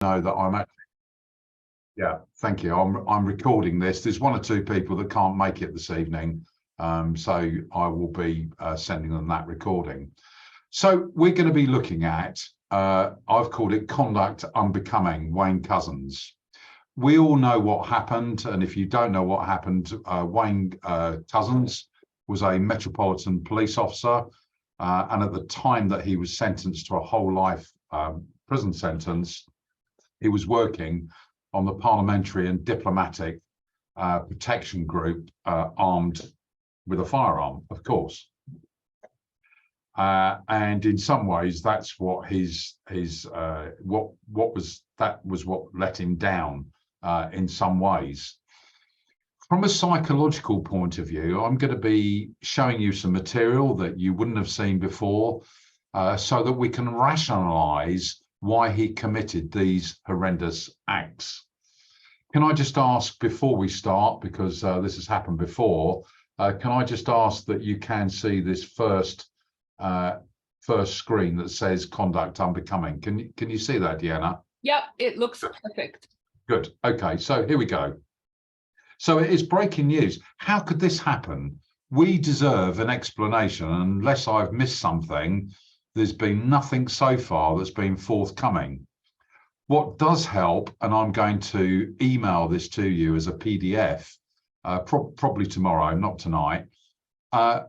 know that I'm actually, yeah, thank you. I'm recording this. There's one or two people that can't make it this evening, so I will be sending them that recording. So we're going to be looking at, I've called it Conduct Unbecoming, Wayne Couzens. We all know what happened, and if you don't know what happened, Wayne Couzens was a Metropolitan Police officer, and at the time that he was sentenced to a whole life prison sentence, he was working on the Parliamentary and Diplomatic Protection Group, armed with a firearm, of course. And in some ways, that's what what let him down in some ways. From a psychological point of view, I'm going to be showing you some material that you wouldn't have seen before, so that we can rationalize why he committed these horrendous acts. Can I just ask before we start, because this has happened before, can I just ask that you can see this first screen that says Conduct Unbecoming? Can you see that, Deanna? Yep, it looks perfect. Good. Okay, so here we go. So it is breaking news. How could this happen? We deserve an explanation. Unless I've missed something, there's been nothing so far that's been forthcoming. What does help, and I'm going to email this to you as a PDF, probably tomorrow, not tonight,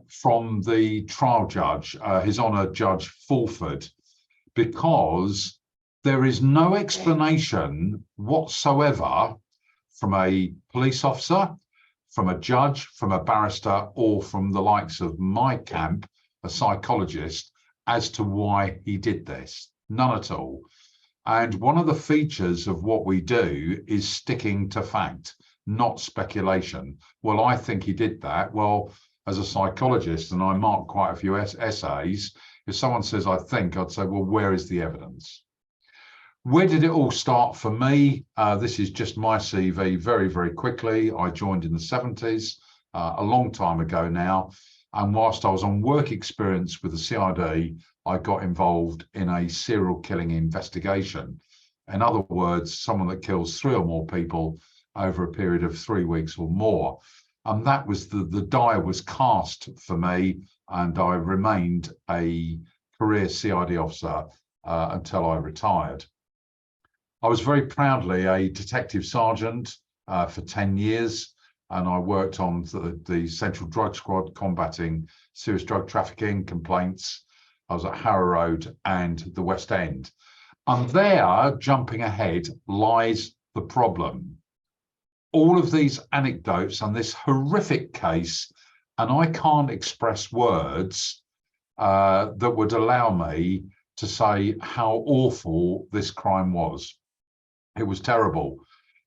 from the trial judge, His Honour Judge Fulford, because there is no explanation whatsoever from a police officer, from a judge, from a barrister, or from the likes of my camp, a psychologist, as to why he did this. None at all. And one of the features of what we do is sticking to fact, not speculation. Well, I think he did that. Well, as a psychologist, and I mark quite a few essays, if someone says, I think, I'd say, well, where is the evidence? Where did it all start for me? This is just my CV very, very quickly. I joined in the 70s, a long time ago now. And whilst I was on work experience with the CID, I got involved in a serial killing investigation. In other words, someone that kills 3 or more people over a period of 3 weeks or more. And that was the die was cast for me, and I remained a career CID officer until I retired. I was very proudly a detective sergeant for 10 years, and I worked on the Central Drug Squad combating serious drug trafficking complaints. I was at Harrow Road and the West End. And there, jumping ahead, lies the problem. All of these anecdotes and this horrific case, and I can't express words that would allow me to say how awful this crime was. It was terrible.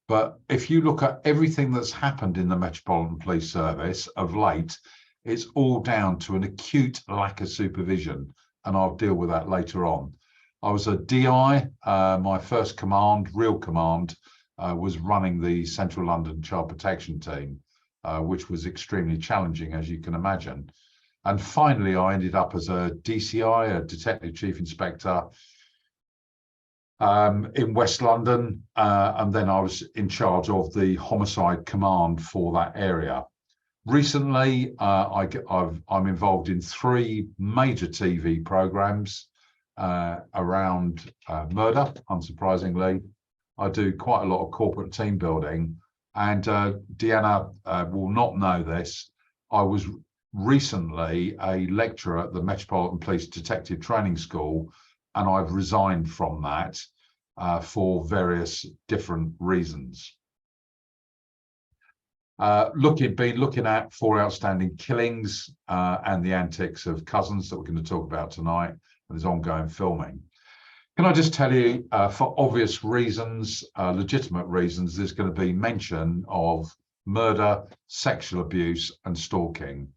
But if you look at everything that's happened in the Metropolitan Police Service of late, it's all down to an acute lack of supervision. And I'll deal with that later on. I was a DI. My first command, real command, was running the Central London Child Protection Team, which was extremely challenging, as you can imagine. And finally, I ended up as a DCI, a Detective Chief Inspector, in West London, and then I was in charge of the homicide command for that area. Recently, I'm involved in 3 major TV programs around murder, unsurprisingly. I do quite a lot of corporate team building, and Deanna will not know this. I was recently a lecturer at the Metropolitan Police Detective Training School, and I've resigned from that for various different reasons. Been looking at 4 outstanding killings and the antics of Couzens that we're going to talk about tonight, and there's ongoing filming. Can I just tell you, for obvious reasons, legitimate reasons, there's going to be mention of murder, sexual abuse, and stalking.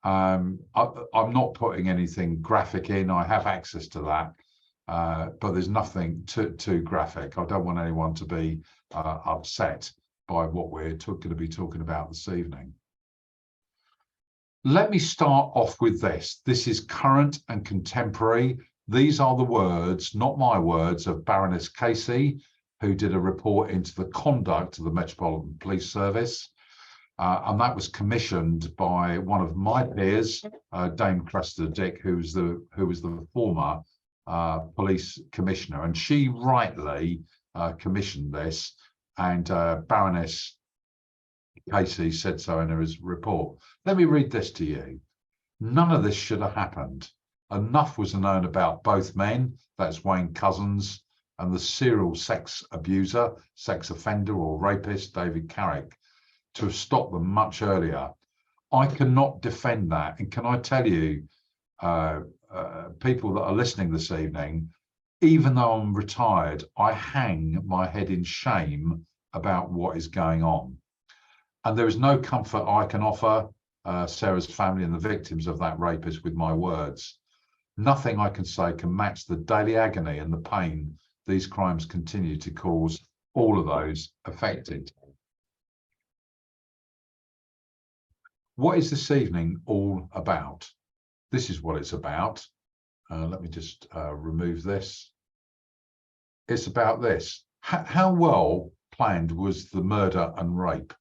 I'm not putting anything graphic in. I have access to that, but there's nothing too graphic. I don't want anyone to be upset by what we're going to be talking about this evening. Let me start off with this. This is current and contemporary. These are the words, not my words, of Baroness Casey, who did a report into the conduct of the Metropolitan Police Service. And that was commissioned by one of my peers, Dame Cressida Dick, who was the former police commissioner, and she rightly commissioned this, and Baroness Casey said so in her report. Let me read this to you. None of this should have happened. Enough was known about both men, that's Wayne Couzens, and the serial sex abuser, sex offender or rapist, David Carrick, to have stopped them much earlier. I cannot defend that. And can I tell you, people that are listening this evening, even though I'm retired, I hang my head in shame about what is going on. And there is no comfort I can offer Sarah's family and the victims of that rapist with my words. Nothing I can say can match the daily agony and the pain these crimes continue to cause all of those affected. What is this evening all about? This is what it's about. Let me just remove this. It's about this. How well planned was the murder and rape?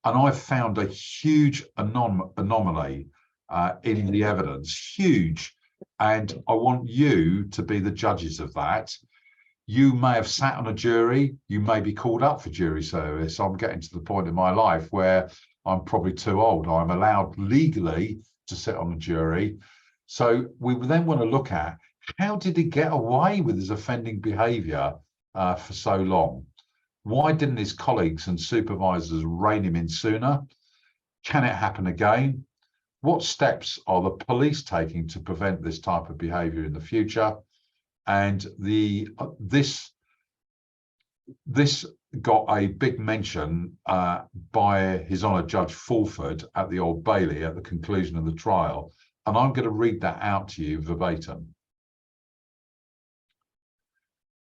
And I've found a huge anomaly in the evidence, huge. And I want you to be the judges of that. You may have sat on a jury, you may be called up for jury service. I'm getting to the point in my life where I'm probably too old. I'm allowed legally to sit on a jury. So we then want to look at, how did he get away with his offending behaviour for so long? Why didn't his colleagues and supervisors rein him in sooner? Can it happen again? What steps are the police taking to prevent this type of behaviour in the future? And this got a big mention by His Honour Judge Fulford at the Old Bailey at the conclusion of the trial. And I'm going to read that out to you verbatim.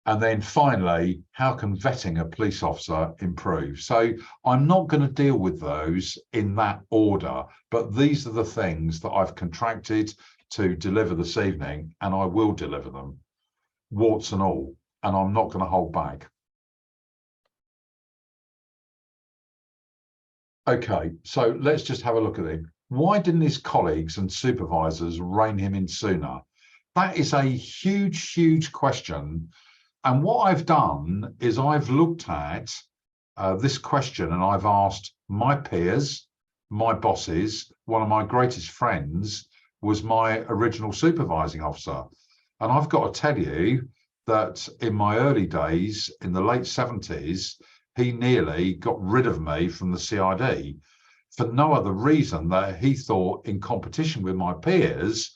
And then finally, how can vetting a police officer improve? So I'm not going to deal with those in that order, but these are the things that I've contracted to deliver this evening, and I will deliver them, warts and all, and I'm not going to hold back. Okay, so let's just have a look at him. Why didn't his colleagues and supervisors rein him in sooner? That is a huge, huge question. And what I've done is I've looked at this question, and I've asked my peers, my bosses. One of my greatest friends was my original supervising officer. And I've got to tell you that in my early days, in the late 70s, he nearly got rid of me from the CID for no other reason that he thought, in competition with my peers,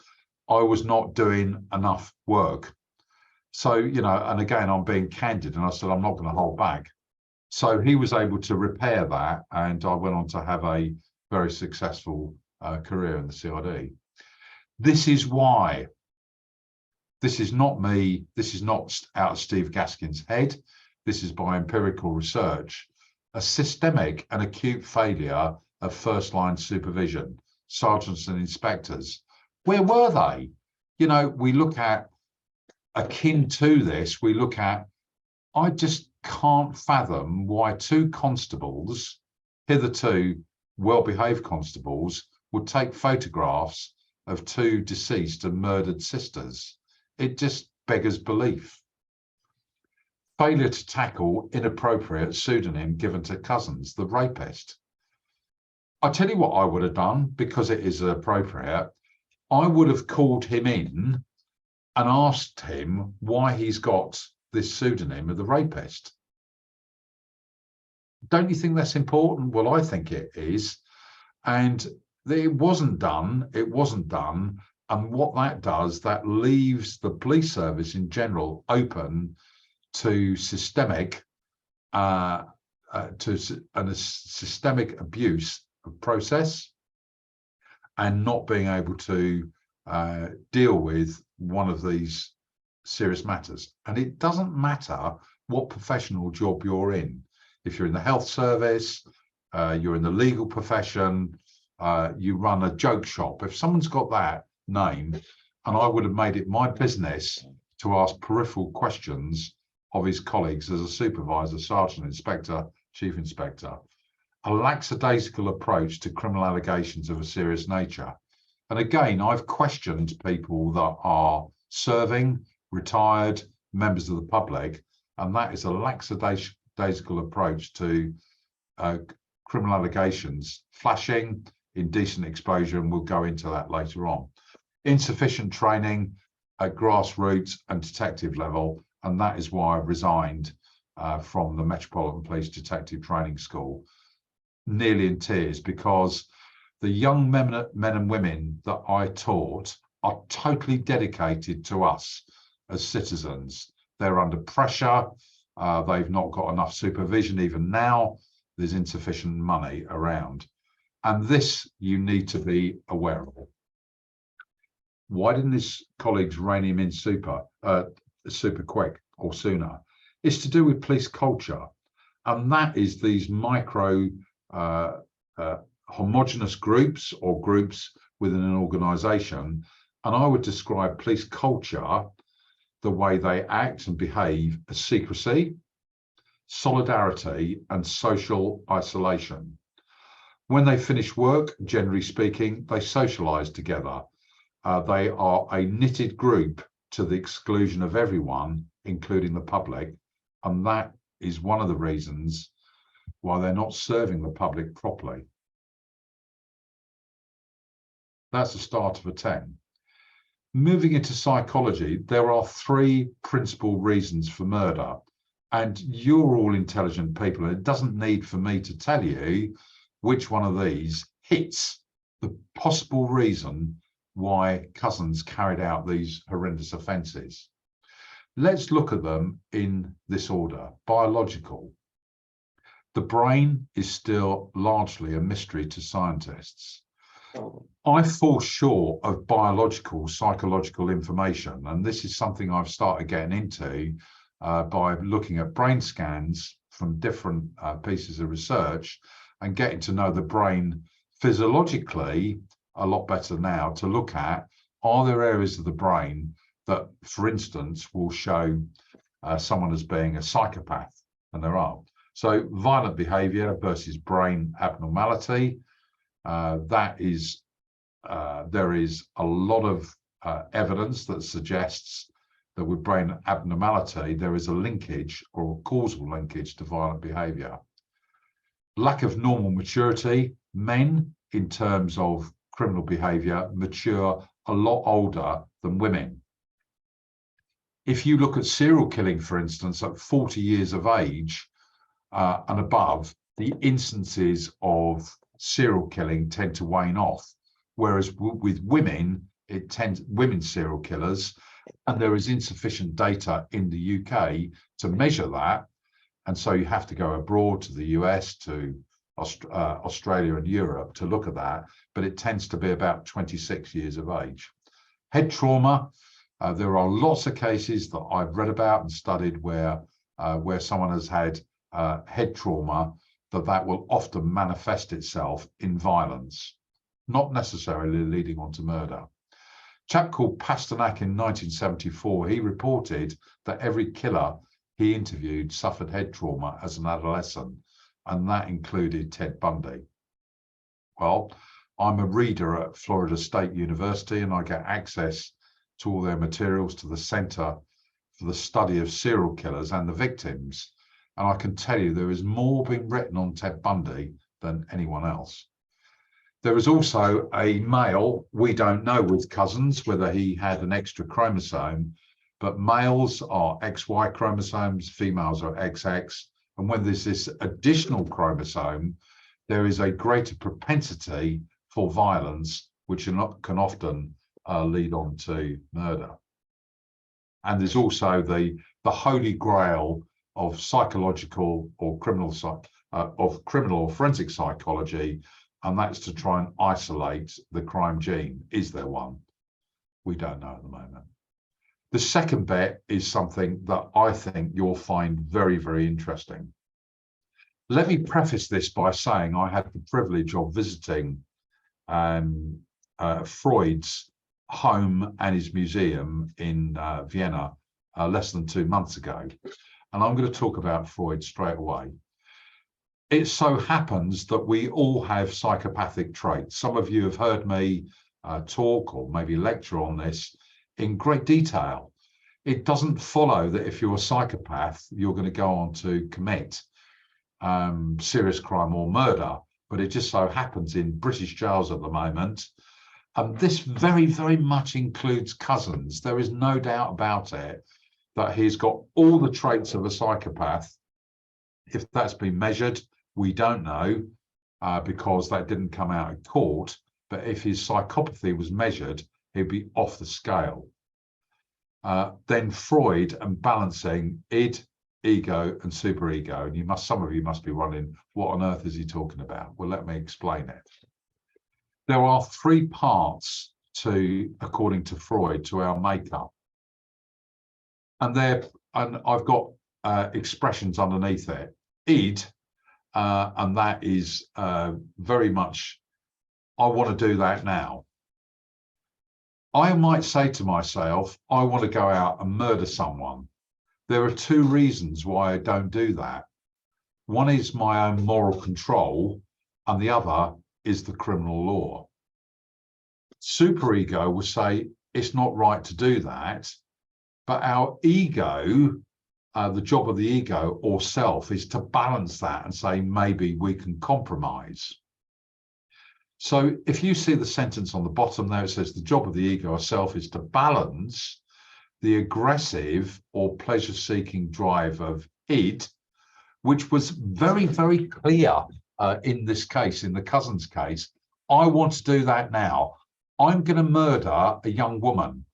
I was not doing enough work. So, you know, and again, I'm being candid, and I said, I'm not going to hold back. So he was able to repair that, and I went on to have a very successful career in the CID. This is why. This is not me. This is not out of Steve Gaskin's head. This is by empirical research. A systemic and acute failure of first-line supervision, sergeants and inspectors. Where were they? You know, we look at, akin to this, we look at, I just can't fathom why two constables, hitherto well-behaved constables, would take photographs of two deceased and murdered sisters. It just beggars belief. Failure to tackle inappropriate pseudonym given to Couzens, the rapist. I'll tell you what I would have done, because it is appropriate. I would have called him in and asked him why he's got this pseudonym of the rapist. Don't you think that's important? Well, I think it is. And it wasn't done. It wasn't done. And what that does, that leaves the police service in general open to systemic systemic abuse of process, and not being able to deal with one of these serious matters. And it doesn't matter what professional job you're in. If you're in the health service, you're in the legal profession, you run a joke shop. If someone's got that name, and I would have made it my business to ask peripheral questions of his colleagues as a supervisor, sergeant, inspector, chief inspector, a lackadaisical approach to criminal allegations of a serious nature. And again, I've questioned people that are serving, retired, members of the public, and that is a lackadaisical approach to criminal allegations, flashing, indecent exposure, and we'll go into that later on. Insufficient training at grassroots and detective level, and that is why I've resigned from the Metropolitan Police Detective Training School, nearly in tears, because the young men and women that I taught are totally dedicated to us as citizens. They're under pressure. They've not got enough supervision. Even now, there's insufficient money around. And this you need to be aware of. Why didn't his colleagues rein him in super quick or sooner? It's to do with police culture. And that is these micro homogenous groups or groups within an organization. And I would describe police culture, the way they act and behave, as secrecy, solidarity, and social isolation. When they finish work, generally speaking, they socialize together. They are a knitted group to the exclusion of everyone, including the public. And that is one of the reasons why they're not serving the public properly. That's the start of a 10. Moving into psychology, there are 3 principal reasons for murder. And you're all intelligent people, and it doesn't need for me to tell you which one of these hits the possible reason why Couzens carried out these horrendous offences. Let's look at them in this order. Biological. The brain is still largely a mystery to scientists. I fall short of biological, psychological information, and this is something I've started getting into by looking at brain scans from different pieces of research and getting to know the brain physiologically a lot better now, to look at, are there areas of the brain that, for instance, will show someone as being a psychopath? And there are. So violent behaviour versus brain abnormality. There is a lot of evidence that suggests that with brain abnormality, there is a linkage or a causal linkage to violent behaviour. Lack of normal maturity. Men, in terms of criminal behaviour, mature a lot older than women. If you look at serial killing, for instance, at 40 years of age and above, the instances of serial killing tend to wane off, whereas with women, women serial killers, and there is insufficient data in the UK to measure that, and so you have to go abroad to the US, to Australia and Europe to look at that, but it tends to be about 26 years of age. Head trauma, there are lots of cases that I've read about and studied where someone has had head trauma, that will often manifest itself in violence, not necessarily leading on to murder. A chap called Pasternak in 1974, he reported that every killer he interviewed suffered head trauma as an adolescent, and that included Ted Bundy. Well, I'm a reader at Florida State University, and I get access to all their materials, to the Center for the Study of Serial Killers and the Victims. And I can tell you there is more being written on Ted Bundy than anyone else. There is also a male, we don't know with Couzens whether he had an extra chromosome, but males are XY chromosomes, females are XX. And when there's this additional chromosome, there is a greater propensity for violence, which can often lead on to murder. And there's also the holy grail of psychological or criminal or forensic psychology, and that's to try and isolate the crime gene. Is there one? We don't know at the moment. The second bit is something that I think you'll find very, very interesting. Let me preface this by saying I had the privilege of visiting Freud's home and his museum in Vienna less than 2 months ago. And I'm going to talk about Freud straight away. It so happens that we all have psychopathic traits. Some of you have heard me talk or maybe lecture on this in great detail. It doesn't follow that if you're a psychopath, you're going to go on to commit serious crime or murder. But it just so happens in British jails at the moment. And this very, very much includes Couzens. There is no doubt about it that he's got all the traits of a psychopath. If that's been measured, we don't know because that didn't come out in court. But if his psychopathy was measured, he'd be off the scale. Then Freud and balancing id, ego and superego. And some of you must be wondering, what on earth is he talking about? Well, let me explain it. There are three parts according to Freud, to our makeup. And I've got expressions underneath it. Id, and that is very much, I want to do that now. I might say to myself, I want to go out and murder someone. There are two reasons why I don't do that. One is my own moral control, and the other is the criminal law. Superego will say it's not right to do that, but our ego, the job of the ego or self is to balance that and say maybe we can compromise. So if you see the sentence on the bottom there, it says the job of the ego or self is to balance the aggressive or pleasure-seeking drive of id, which was very, very clear in this case, in the Couzens case. I want to do that now. I'm going to murder a young woman.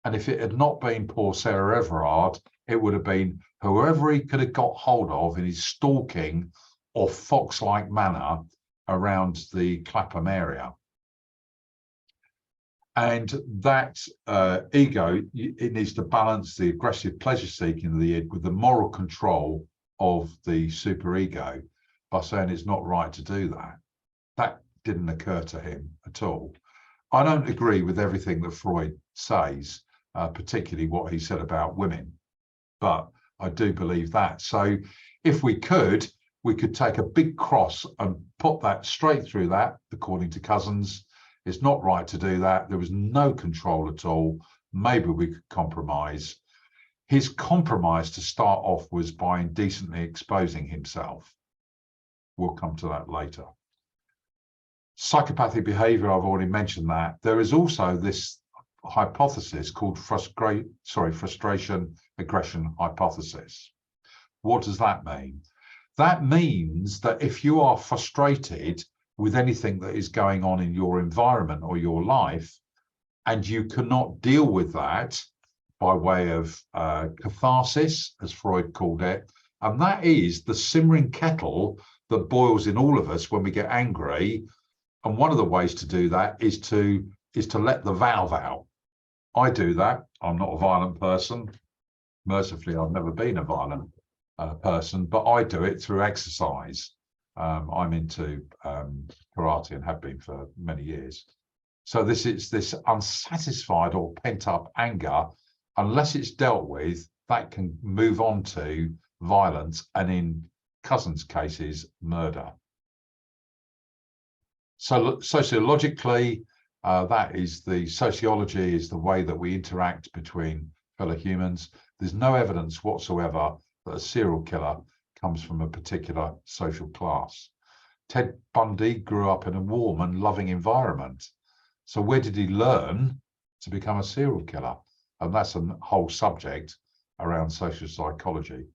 And if it had not been poor Sarah Everard, it would have been whoever he could have got hold of in his stalking or fox-like manner around the Clapham area. And that ego, it needs to balance the aggressive pleasure-seeking of the id with the moral control of the superego by saying it's not right to do that. That didn't occur to him at all. I don't agree with everything that Freud says, particularly what he said about women, but I do believe that. So if we could take a big cross and put that straight through that, according to Couzens. It's not right to do that. There was no control at all. Maybe we could compromise. His compromise to start off was by indecently exposing himself. We'll come to that later. Psychopathic behaviour, I've already mentioned that. There is also this hypothesis called frustration aggression hypothesis. What does that mean? That means that if you are frustrated with anything that is going on in your environment or your life, and you cannot deal with that by way of catharsis, as Freud called it, and that is the simmering kettle that boils in all of us when we get angry. And one of the ways to do that is to let the valve out. I do that. I'm not a violent person. Mercifully, I've never been a violent person, but I do it through exercise. I'm into karate and have been for many years. So this is this unsatisfied or pent-up anger. Unless it's dealt with, that can move on to violence, and in Couzens' cases, murder. So sociologically, that is the sociology is the way that we interact between fellow humans. There's no evidence whatsoever that a serial killer comes from a particular social class. Ted Bundy grew up in a warm and loving environment. So where did he learn to become a serial killer? And that's a whole subject around social psychology.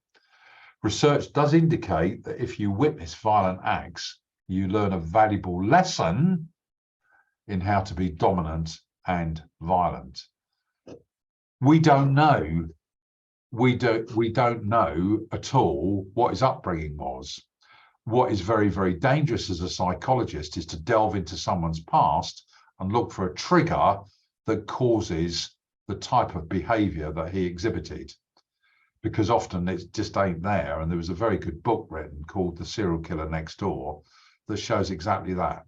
Research does indicate that if you witness violent acts, you learn a valuable lesson in how to be dominant and violent. We don't know. We don't know at all what his upbringing was. What is very, very dangerous as a psychologist is to delve into someone's past and look for a trigger that causes the type of behavior that he exhibited, because often it just ain't there. And there was a very good book written called The Serial Killer Next Door that shows exactly that.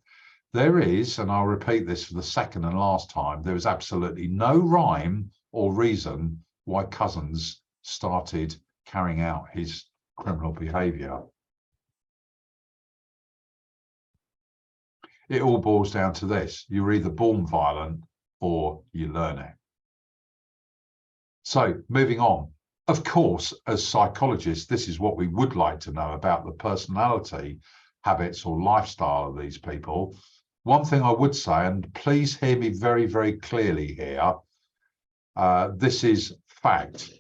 There is, and I'll repeat this for the second and last time, there is absolutely no rhyme or reason why Couzens started carrying out his criminal behaviour. It all boils down to this: you're either born violent or you learn it. So moving on, of course, as psychologists, this is what we would like to know about the personality, habits or lifestyle of these people. One thing I would say, and please hear me very, very clearly here, this is fact.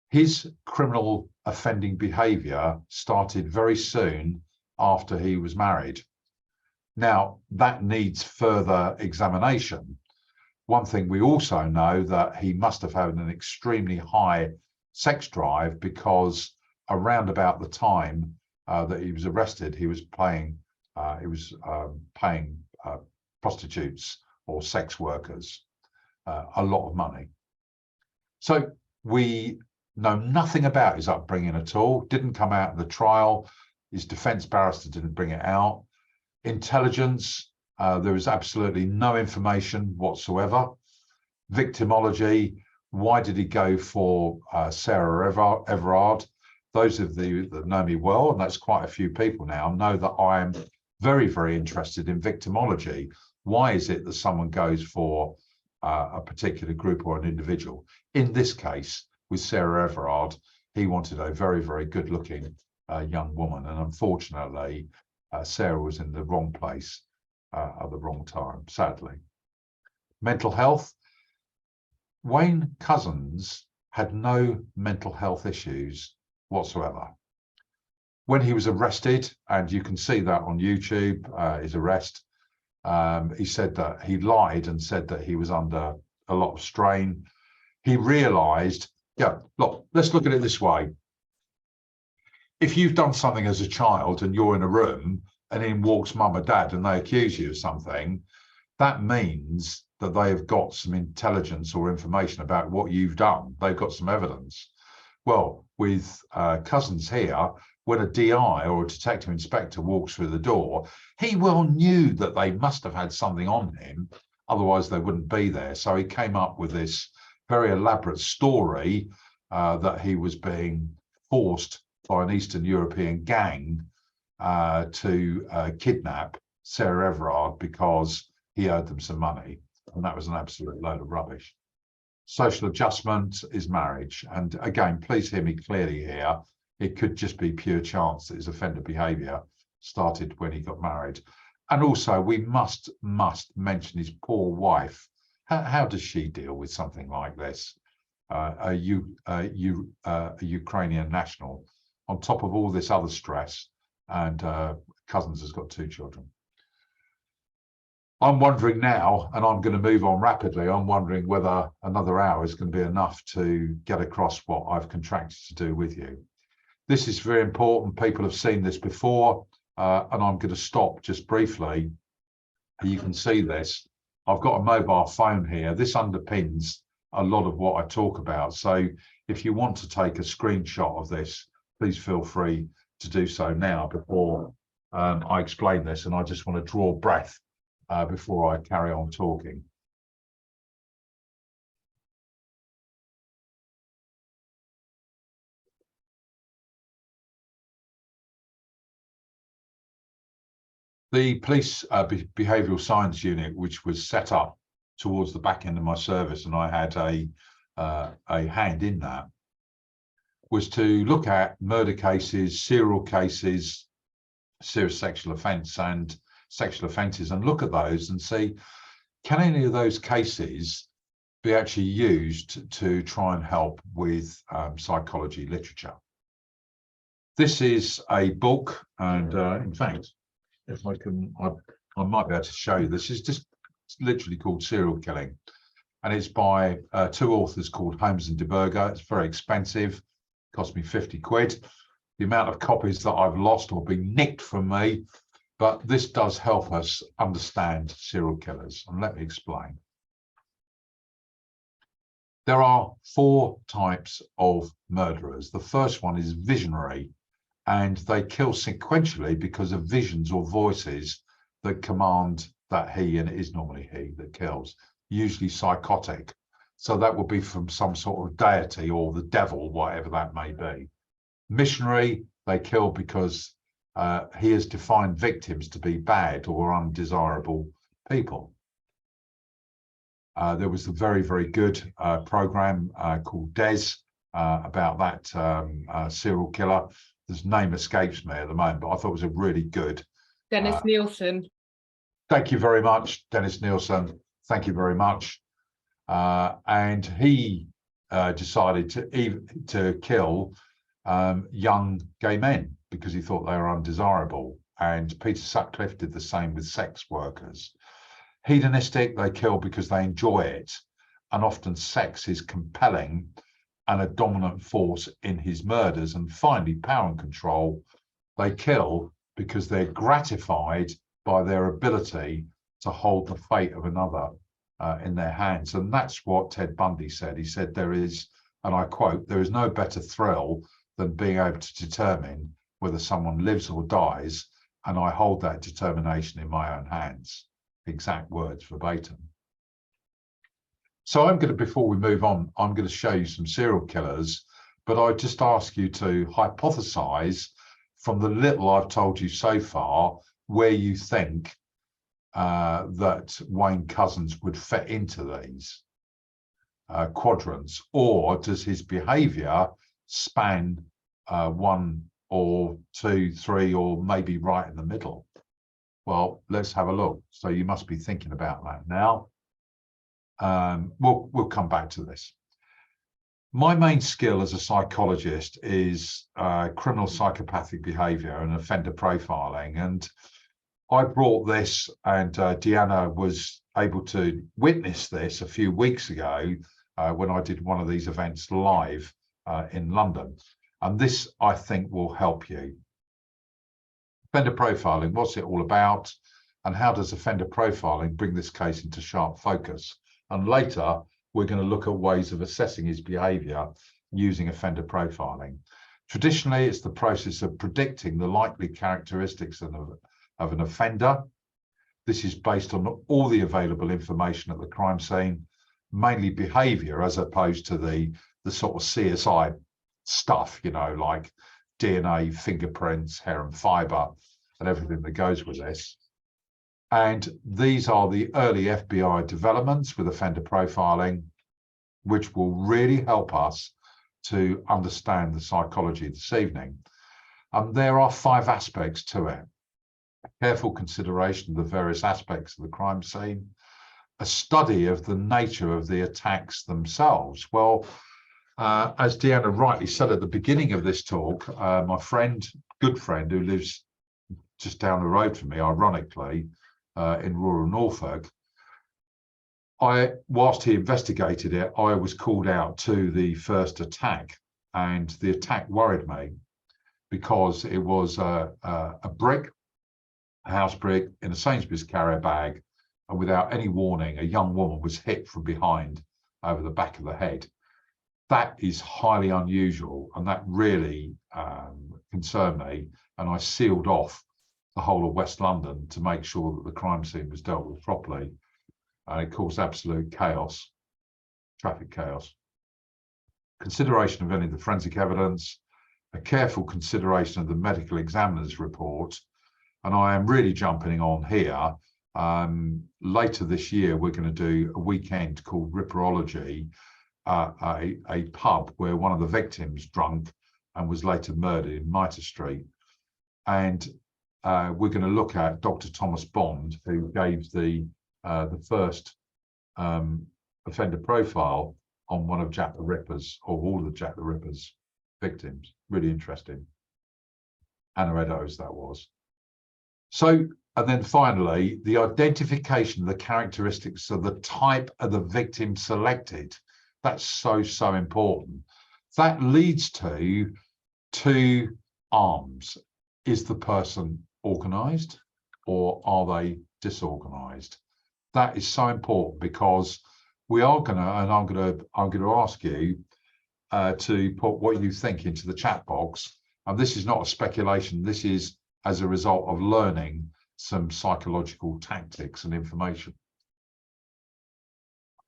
His criminal offending behaviour started very soon after he was married. Now, that needs further examination. One thing we also know that he must have had an extremely high sex drive, because around about the time that he was arrested, he was paying prostitutes or sex workers a lot of money. So we know nothing about his upbringing at all. Didn't come out in the trial. His defence barrister didn't bring it out. Intelligence, there is absolutely no information whatsoever. Victimology, why did he go for Sarah Everard? Those of you that know me well, and that's quite a few people now, know that I am very, very interested in victimology. Why is it that someone goes for a particular group or an individual? In this case, with Sarah Everard, he wanted a very, very good-looking young woman, and unfortunately, Sarah was in the wrong place at the wrong time, sadly. Mental health. Wayne Couzens had no mental health issues whatsoever. When he was arrested, and you can see that on YouTube, his arrest, he said that he lied and said that he was under a lot of strain. He realised, yeah, look, let's look at it this way. If you've done something as a child and you're in a room and in walks mum or dad and they accuse you of something, that means that they have got some intelligence or information about what you've done. They've got some evidence. Well, with Couzens here, when a DI or a detective inspector walks through the door, he well knew that they must have had something on him, otherwise they wouldn't be there. So he came up with this very elaborate story that he was being forced by an Eastern European gang to kidnap Sarah Everard because he owed them some money. And that was an absolute load of rubbish. Social adjustment is marriage. And again, please hear me clearly here. It could just be pure chance that his offender behaviour started when he got married. And also, we must mention his poor wife. How does she deal with something like this? A Ukrainian national, on top of all this other stress, and Couzens has got 2 children. I'm wondering now, and I'm going to move on rapidly, I'm wondering whether another hour is going to be enough to get across what I've contracted to do with you. This is very important. People have seen this before, and I'm going to stop just briefly. You can see this. I've got a mobile phone here. This underpins a lot of what I talk about. So if you want to take a screenshot of this, please feel free to do so now before I explain this. And I just want to draw breath before I carry on talking. The police behavioural science unit, which was set up towards the back end of my service, and I had a hand in that, was to look at murder cases, serial cases, serious sexual offence and sexual offences, and look at those and see, can any of those cases be actually used to try and help with psychology literature? This is a book, and in fact, if I can, I might be able to show you. This is just literally called Serial Killing, and it's by 2 authors called Holmes and de Burger. It's very expensive, cost me 50 quid. The amount of copies that I've lost or been nicked from me, but this does help us understand serial killers, and let me explain. There are 4 types of murderers. The first one is visionary, and they kill sequentially because of visions or voices that command that he, and it is normally he that kills, usually psychotic. So that would be from some sort of deity or the devil, whatever that may be. Missionary, they kill because he has defined victims to be bad or undesirable people. There was a very, very good program called Des about that serial killer. His name escapes me at the moment, but I thought it was a really good. Dennis Nielsen. Thank you very much, Dennis Nielsen. Thank you very much. And he decided to kill young gay men because he thought they were undesirable. And Peter Sutcliffe did the same with sex workers. Hedonistic, they kill because they enjoy it. And often sex is compelling and a dominant force in his murders. And finally, power and control, they kill because they're gratified by their ability to hold the fate of another in their hands. And that's what Ted Bundy said. He said there is, and I quote, "There is no better thrill than being able to determine whether someone lives or dies, and I hold that determination in my own hands." Exact words verbatim. So I'm going to, before we move on, I'm going to show you some serial killers, but I just ask you to hypothesize from the little I've told you so far where you think that Wayne Couzens would fit into these quadrants, or does his behaviour span 1 or 2, 3, or maybe right in the middle? Well, let's have a look. So you must be thinking about that now. We'll come back to this. My main skill as a psychologist is criminal psychopathic behaviour and offender profiling. And I brought this, and Deanna was able to witness this a few weeks ago when I did one of these events live in London. And this, I think, will help you. Offender profiling, what's it all about? And how does offender profiling bring this case into sharp focus? And later, we're going to look at ways of assessing his behaviour using offender profiling. Traditionally, it's the process of predicting the likely characteristics of an offender. This is based on all the available information at the crime scene, mainly behaviour, as opposed to the sort of CSI stuff, you know, like DNA, fingerprints, hair and fibre, and everything that goes with this. And these are the early FBI developments with offender profiling, which will really help us to understand the psychology this evening. There are 5 aspects to it. Careful consideration of the various aspects of the crime scene, a study of the nature of the attacks themselves. Well, as Deanna rightly said at the beginning of this talk, my friend, good friend, who lives just down the road from me, ironically, in rural Norfolk, whilst he investigated it, I was called out to the first attack, and the attack worried me because it was a brick, a house brick in a Sainsbury's carrier bag, and without any warning, a young woman was hit from behind over the back of the head. That is highly unusual, and that really concerned me, and I sealed off the whole of West London to make sure that the crime scene was dealt with properly. It caused absolute chaos, traffic chaos. Consideration of any of the forensic evidence, a careful consideration of the medical examiner's report, and I am really jumping on here. Later this year, we're going to do a weekend called Ripperology, a pub where one of the victims drunk and was later murdered in Mitre Street. And we're going to look at Dr. Thomas Bond, who gave the first offender profile on one of Jack the Ripper's, or all of the Jack the Ripper's victims. Really interesting. Anna Eddowes, that was. So, and then finally, the identification of the characteristics of the type of the victim selected. That's so, so important. That leads to 2 arms. Is the person organised, or are they disorganised? That is so important, because we are going to, and I'm going to ask you to put what you think into the chat box. And this is not a speculation. This is as a result of learning some psychological tactics and information.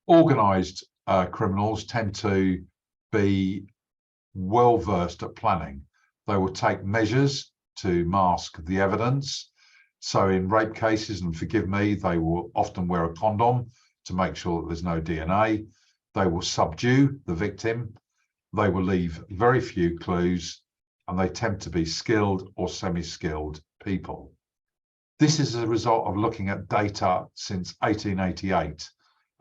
Organised criminals tend to be well versed at planning. They will take measures to mask the evidence. So in rape cases, and forgive me, they will often wear a condom to make sure that there's no DNA. They will subdue the victim. They will leave very few clues, and they tend to be skilled or semi-skilled people. This is a result of looking at data since 1888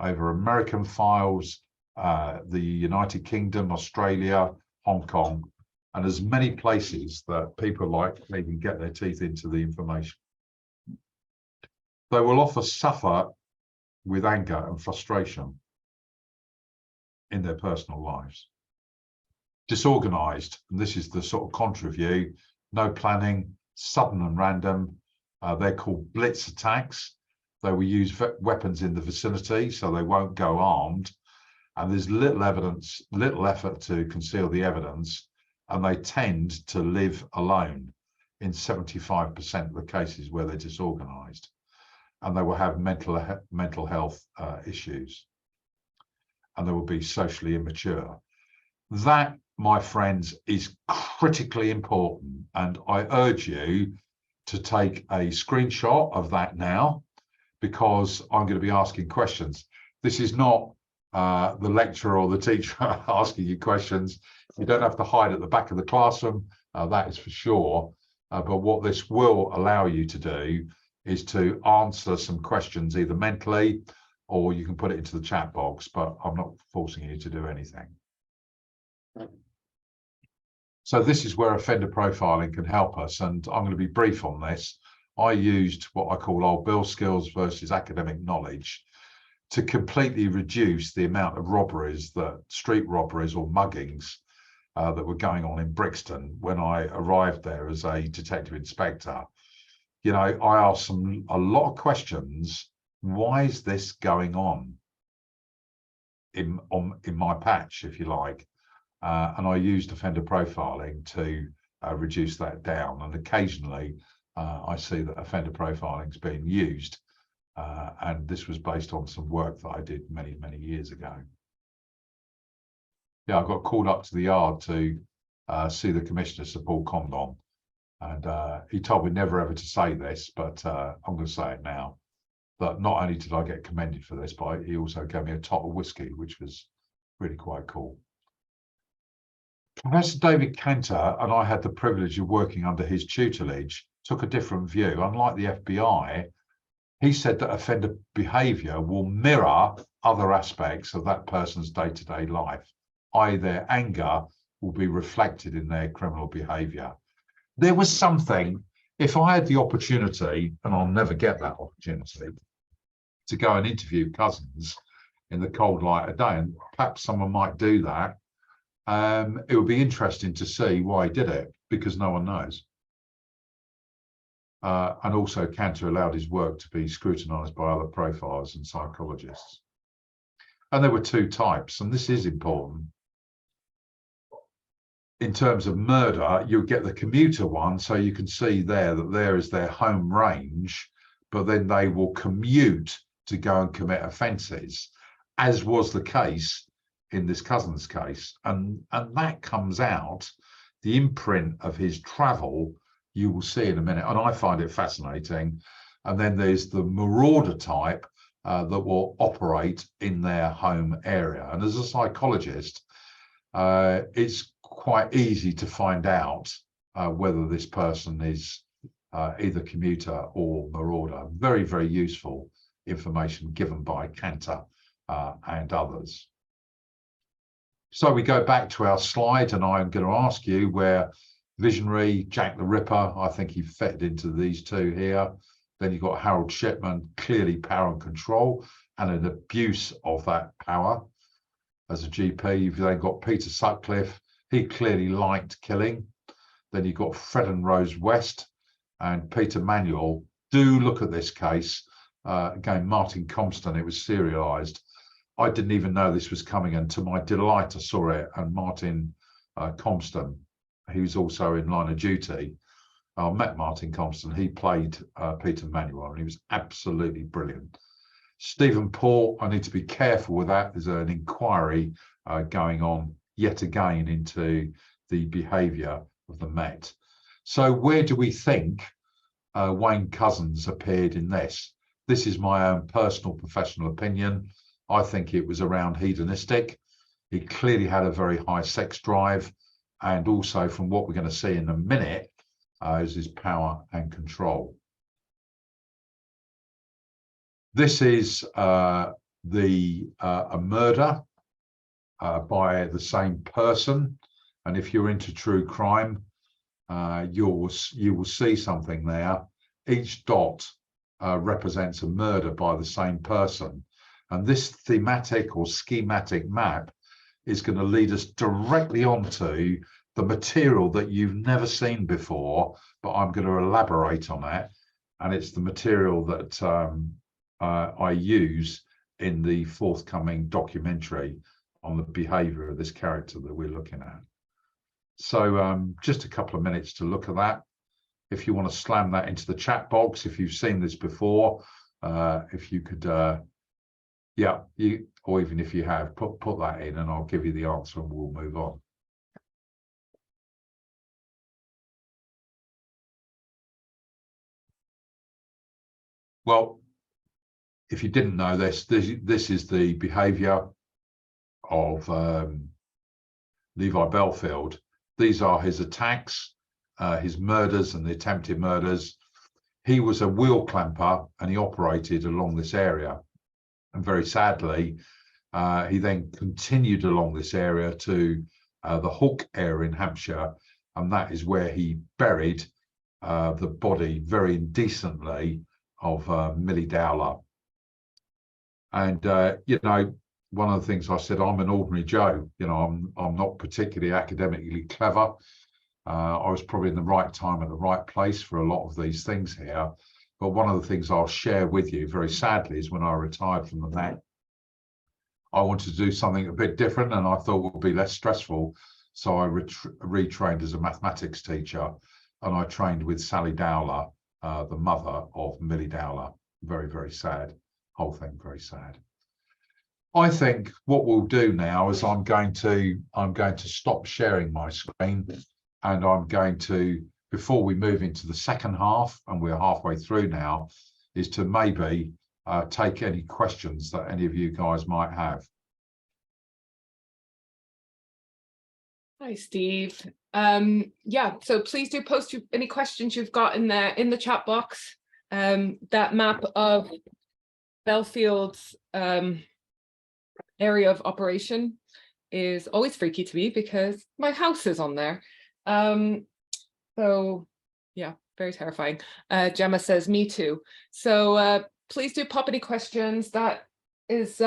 over American files, the United Kingdom, Australia, Hong Kong, and as many places that people like me can get their teeth into the information. They will often suffer with anger and frustration in their personal lives. Disorganized, and this is the sort of contra view, no planning, sudden and random. They're called blitz attacks. They will use weapons in the vicinity, so they won't go armed. And there's little evidence, little effort to conceal the evidence, and they tend to live alone in 75% of the cases where they're disorganized. And they will have mental health issues, and they will be socially immature. That, my friends, is critically important, and I urge you to take a screenshot of that now, because I'm going to be asking questions. This is not the lecturer or the teacher asking you questions. You don't have to hide at the back of the classroom, that is for sure. But what this will allow you to do is to answer some questions either mentally, or you can put it into the chat box, but I'm not forcing you to do anything. So this is where offender profiling can help us, and I'm going to be brief on this. I used what I call old bill skills versus academic knowledge to completely reduce the amount of robberies, street robberies or muggings that were going on in Brixton when I arrived there as a detective inspector. You know, I asked a lot of questions. Why is this going on in my patch, if you like? And I used offender profiling to reduce that down. And occasionally I see that offender profiling is being used. And this was based on some work that I did many, many years ago. Yeah, I got called up to the yard to see the Commissioner, Sir Paul Condon. And he told me never ever to say this, but I'm going to say it now. That not only did I get commended for this, but he also gave me a tot of whiskey, which was really quite cool. Professor David Cantor, and I had the privilege of working under his tutelage, took a different view. Unlike the FBI, he said that offender behaviour will mirror other aspects of that person's day-to-day life, i.e. their anger will be reflected in their criminal behaviour. There was something, if I had the opportunity, and I'll never get that opportunity, to go and interview Couzens in the cold light of day, and perhaps someone might do that, it would be interesting to see why he did it, because no one knows. And also Cantor allowed his work to be scrutinised by other profilers and psychologists. And there were two types, and this is important. In terms of murder, you'll get the commuter one, so you can see there that there is their home range, but then they will commute to go and commit offences, as was the case in this Couzens case. And that comes out, the imprint of his travel, you will see in a minute, and I find it fascinating. And then there's the marauder type that will operate in their home area. And as a psychologist, it's quite easy to find out whether this person is either commuter or marauder. Very, very useful information given by Cantor and others. So we go back to our slide, and I'm going to ask you where Visionary, Jack the Ripper, I think he fitted into these two here. Then you've got Harold Shipman, clearly power and control and an abuse of that power as a GP. You've then got Peter Sutcliffe, he clearly liked killing. Then you've got Fred and Rose West and Peter Manuel. Do look at this case. Again, Martin Compston, it was serialised. I didn't even know this was coming, and to my delight I saw it, and Martin Compston, he was also in Line of Duty. I met Martin Compston, he played Peter Manuel, and he was absolutely brilliant. Stephen Port, I need to be careful with that. There's an inquiry going on yet again into the behaviour of the Met. So where do we think Wayne Couzens appeared in this? This is my own personal professional opinion. I think it was around hedonistic. He clearly had a very high sex drive, and also from what we're going to see in a minute is his power and control. This is a murder by the same person, and if you're into true crime, you will see something there. Each dot represents a murder by the same person, and this thematic or schematic map is going to lead us directly onto the material that you've never seen before, but I'm going to elaborate on it, and it's the material that I use in the forthcoming documentary on the behaviour of this character that we're looking at. So just a couple of minutes to look at that. If you want to slam that into the chat box, if you've seen this before, if you could, yeah, or even if you have, put that in and I'll give you the answer and we'll move on. Well, if you didn't know this is the behaviour of Levi Belfield. These are his attacks, his murders and the attempted murders. He was a wheel clamper and he operated along this area. And very sadly, he then continued along this area to the Hook area in Hampshire. And that is where he buried the body very indecently of Millie Dowler. And, you know, one of the things I said, I'm an ordinary Joe. You know, I'm not particularly academically clever. I was probably in the right time at the right place for a lot of these things here. But one of the things I'll share with you very sadly is when I retired from the Met, I wanted to do something a bit different and I thought would be less stressful. So I retrained as a mathematics teacher and I trained with Sally Dowler, the mother of Millie Dowler. Very, very sad. Whole thing, very sad. I think what we'll do now is I'm going to stop sharing my screen and I'm going to, before we move into the second half, and we're halfway through now, is to maybe take any questions that any of you guys might have. Hi, Steve. Yeah, so please do post any questions you've got in the chat box. That map of Belfield's area of operation is always freaky to me because my house is on there. So yeah, very terrifying. Gemma says, me too. So please do pop any questions. That is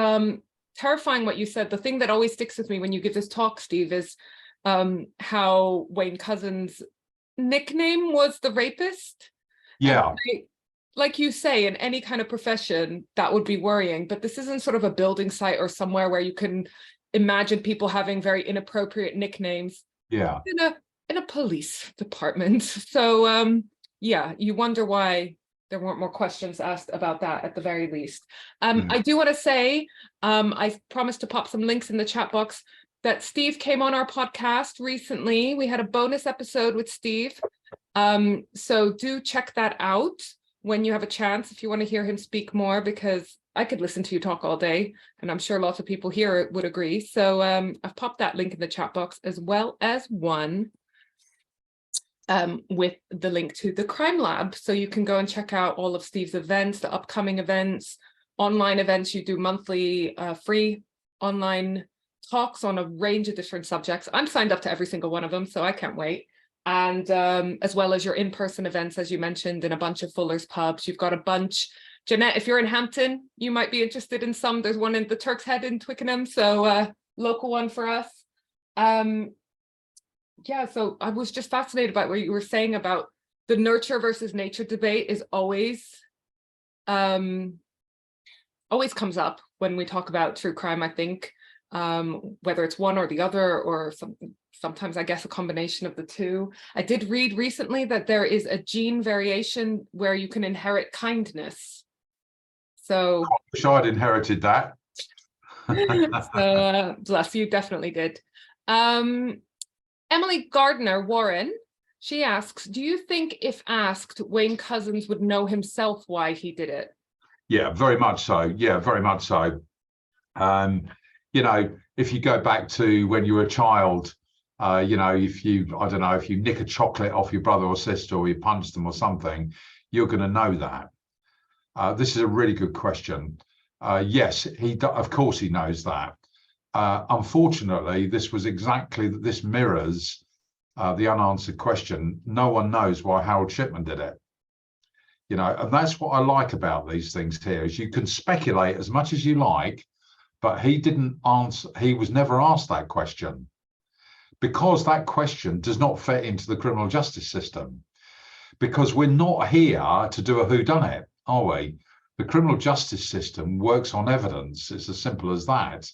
terrifying what you said. The thing that always sticks with me when you give this talk, Steve, is how Wayne Couzens' nickname was the rapist. Yeah. Like you say, in any kind of profession, that would be worrying, but this isn't sort of a building site or somewhere where you can imagine people having very inappropriate nicknames. Yeah. In a police department. So yeah, you wonder why there weren't more questions asked about that at the very least. I do want to say, I promised to pop some links in the chat box, that Steve came on our podcast recently. We had a bonus episode with Steve. So do check that out when you have a chance, if you want to hear him speak more, because I could listen to you talk all day, and I'm sure lots of people here would agree. So I've popped that link in the chat box, as well as one with the link to the Crime Lab. So you can go and check out all of Steve's events, the upcoming events, online events. You do monthly free online talks on a range of different subjects. I'm signed up to every single one of them, so I can't wait. And as well as your in-person events, as you mentioned, in a bunch of Fuller's pubs. You've got a bunch. Jeanette, if you're in Hampton, you might be interested in some. There's one in the Turk's Head in Twickenham, so local one for us. Yeah, so I was just fascinated by what you were saying about the nurture versus nature debate is always comes up when we talk about true crime, I think, whether it's one or the other, or sometimes I guess a combination of the two. I did read recently that there is a gene variation where you can inherit kindness. So, Wish I'd inherited that. so bless you, definitely did. Emily Gardner Warren, she asks, do you think if asked, Wayne Couzens would know himself why he did it? Yeah, very much so. Yeah, very much so. You know, if you go back to when you were a child, you know, if you, I don't know, if you nick a chocolate off your brother or sister or you punch them or something, you're going to know that. This is a really good question. Yes, of course he knows that. Unfortunately, this mirrors the unanswered question. No one knows why Harold Shipman did it. You know, and that's what I like about these things here, is you can speculate as much as you like, but he didn't answer, he was never asked that question, because that question does not fit into the criminal justice system. Because we're not here to do a whodunit, are we? The criminal justice system works on evidence. It's as simple as that.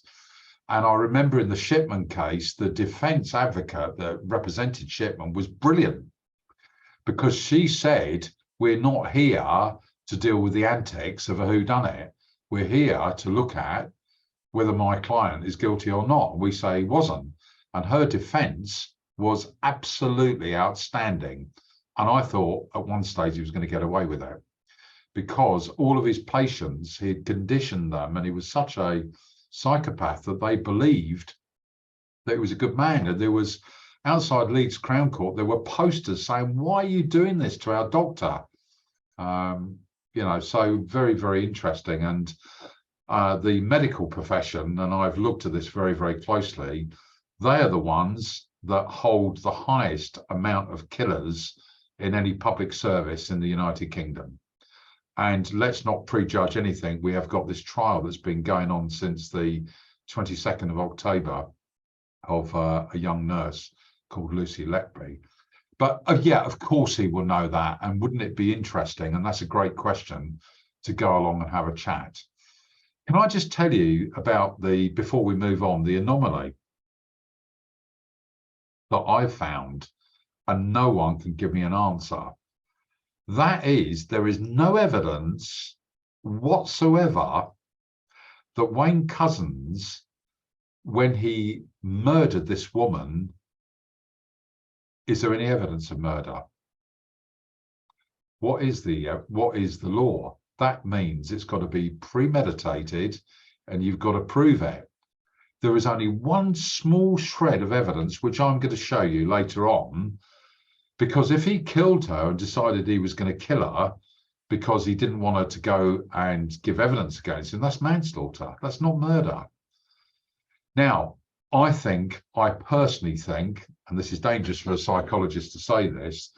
And I remember in the Shipman case, the defense advocate that represented Shipman was brilliant, because she said, we're not here to deal with the antics of a whodunit. We're here to look at whether my client is guilty or not. We say he wasn't. And her defense was absolutely outstanding. And I thought at one stage he was going to get away with it, because all of his patients, he had conditioned them, and he was such a psychopath that they believed that he was a good man. And there was, outside Leeds Crown Court, there were posters saying, why are you doing this to our doctor? You know, so very, very interesting. And the medical profession, and I've looked at this very, very closely, they are the ones that hold the highest amount of killers in any public service in the United Kingdom. And let's not prejudge anything. We have got this trial that's been going on since the 22nd of October of a young nurse called Lucy Letby. But yeah, of course he will know that. And wouldn't it be interesting? And that's a great question to go along and have a chat. Can I just tell you about before we move on, the anomaly that I found, and no one can give me an answer. That is, there is no evidence whatsoever that Wayne Couzens, when he murdered this woman, is there any evidence of murder? What is the law? That means it's got to be premeditated, and you've got to prove it. There is only one small shred of evidence, which I'm going to show you later on, because if he killed her and decided he was going to kill her because he didn't want her to go and give evidence against him, that's manslaughter. That's not murder. Now, I personally think, and this is dangerous for a psychologist to say this,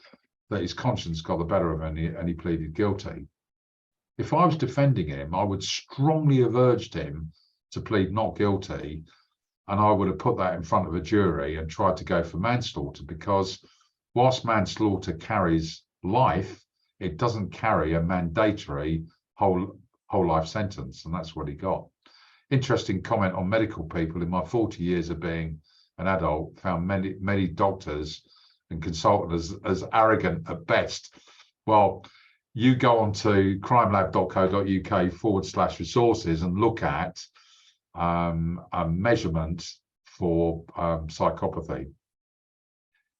that his conscience got the better of him and he pleaded guilty. If I was defending him, I would strongly have urged him to plead not guilty, and I would have put that in front of a jury and tried to go for manslaughter, because whilst manslaughter carries life, it doesn't carry a mandatory whole life sentence, and that's what he got. Interesting comment on medical people. In my 40 years of being an adult, found many doctors and consultants as arrogant at best. Well, you go on to crimelab.co.uk/resources and look at a measurement for psychopathy.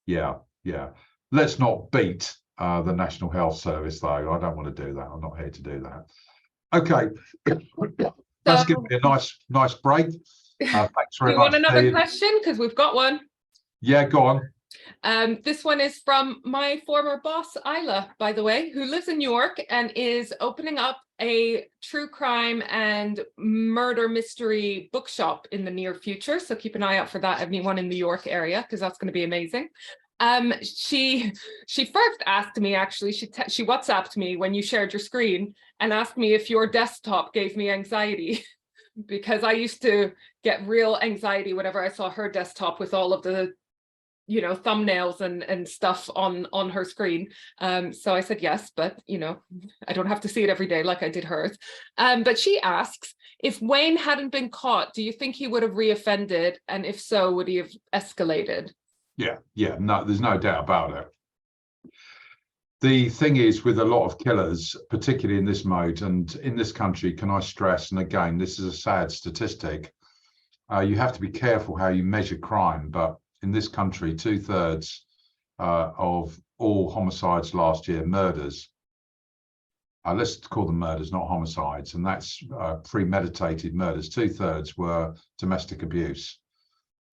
Yeah. Let's not beat the National Health Service, though. I don't want to do that. I'm not here to do that. Okay. That's given me a nice break. Thanks very much. You want another question? Because we've got one. Yeah, go on. This one is from my former boss, Isla, by the way, who lives in New York and is opening up a true crime and murder mystery bookshop in the near future. So keep an eye out for that, anyone in the York area, because that's going to be amazing. She first asked me, actually, she WhatsApped me when you shared your screen and asked me if your desktop gave me anxiety, because I used to get real anxiety whenever I saw her desktop with all of the, you know, thumbnails and stuff on her screen. So I said yes, but you know, I don't have to see it every day like I did hers. But she asks, if Wayne hadn't been caught, do you think he would have reoffended? And if so, would he have escalated? Yeah, no, there's no doubt about it. The thing is with a lot of killers, particularly in this mode and in this country, can I stress, and again, this is a sad statistic, you have to be careful how you measure crime, but in this country, 2/3 of all homicides last year, murders, let's call them murders, not homicides, and that's premeditated murders, 2/3 were domestic abuse.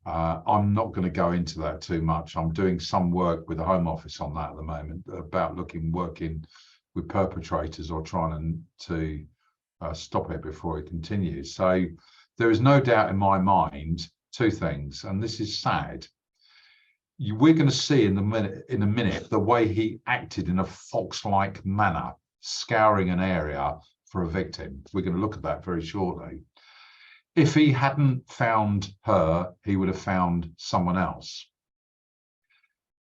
I'm not going to go into that too much. I'm doing some work with the Home Office on that at the moment about working with perpetrators or trying to stop it before it continues. So there is no doubt in my mind, two things, and this is sad. We're going to see in a minute the way he acted in a fox-like manner, scouring an area for a victim. We're going to look at that very shortly. If he hadn't found her, he would have found someone else.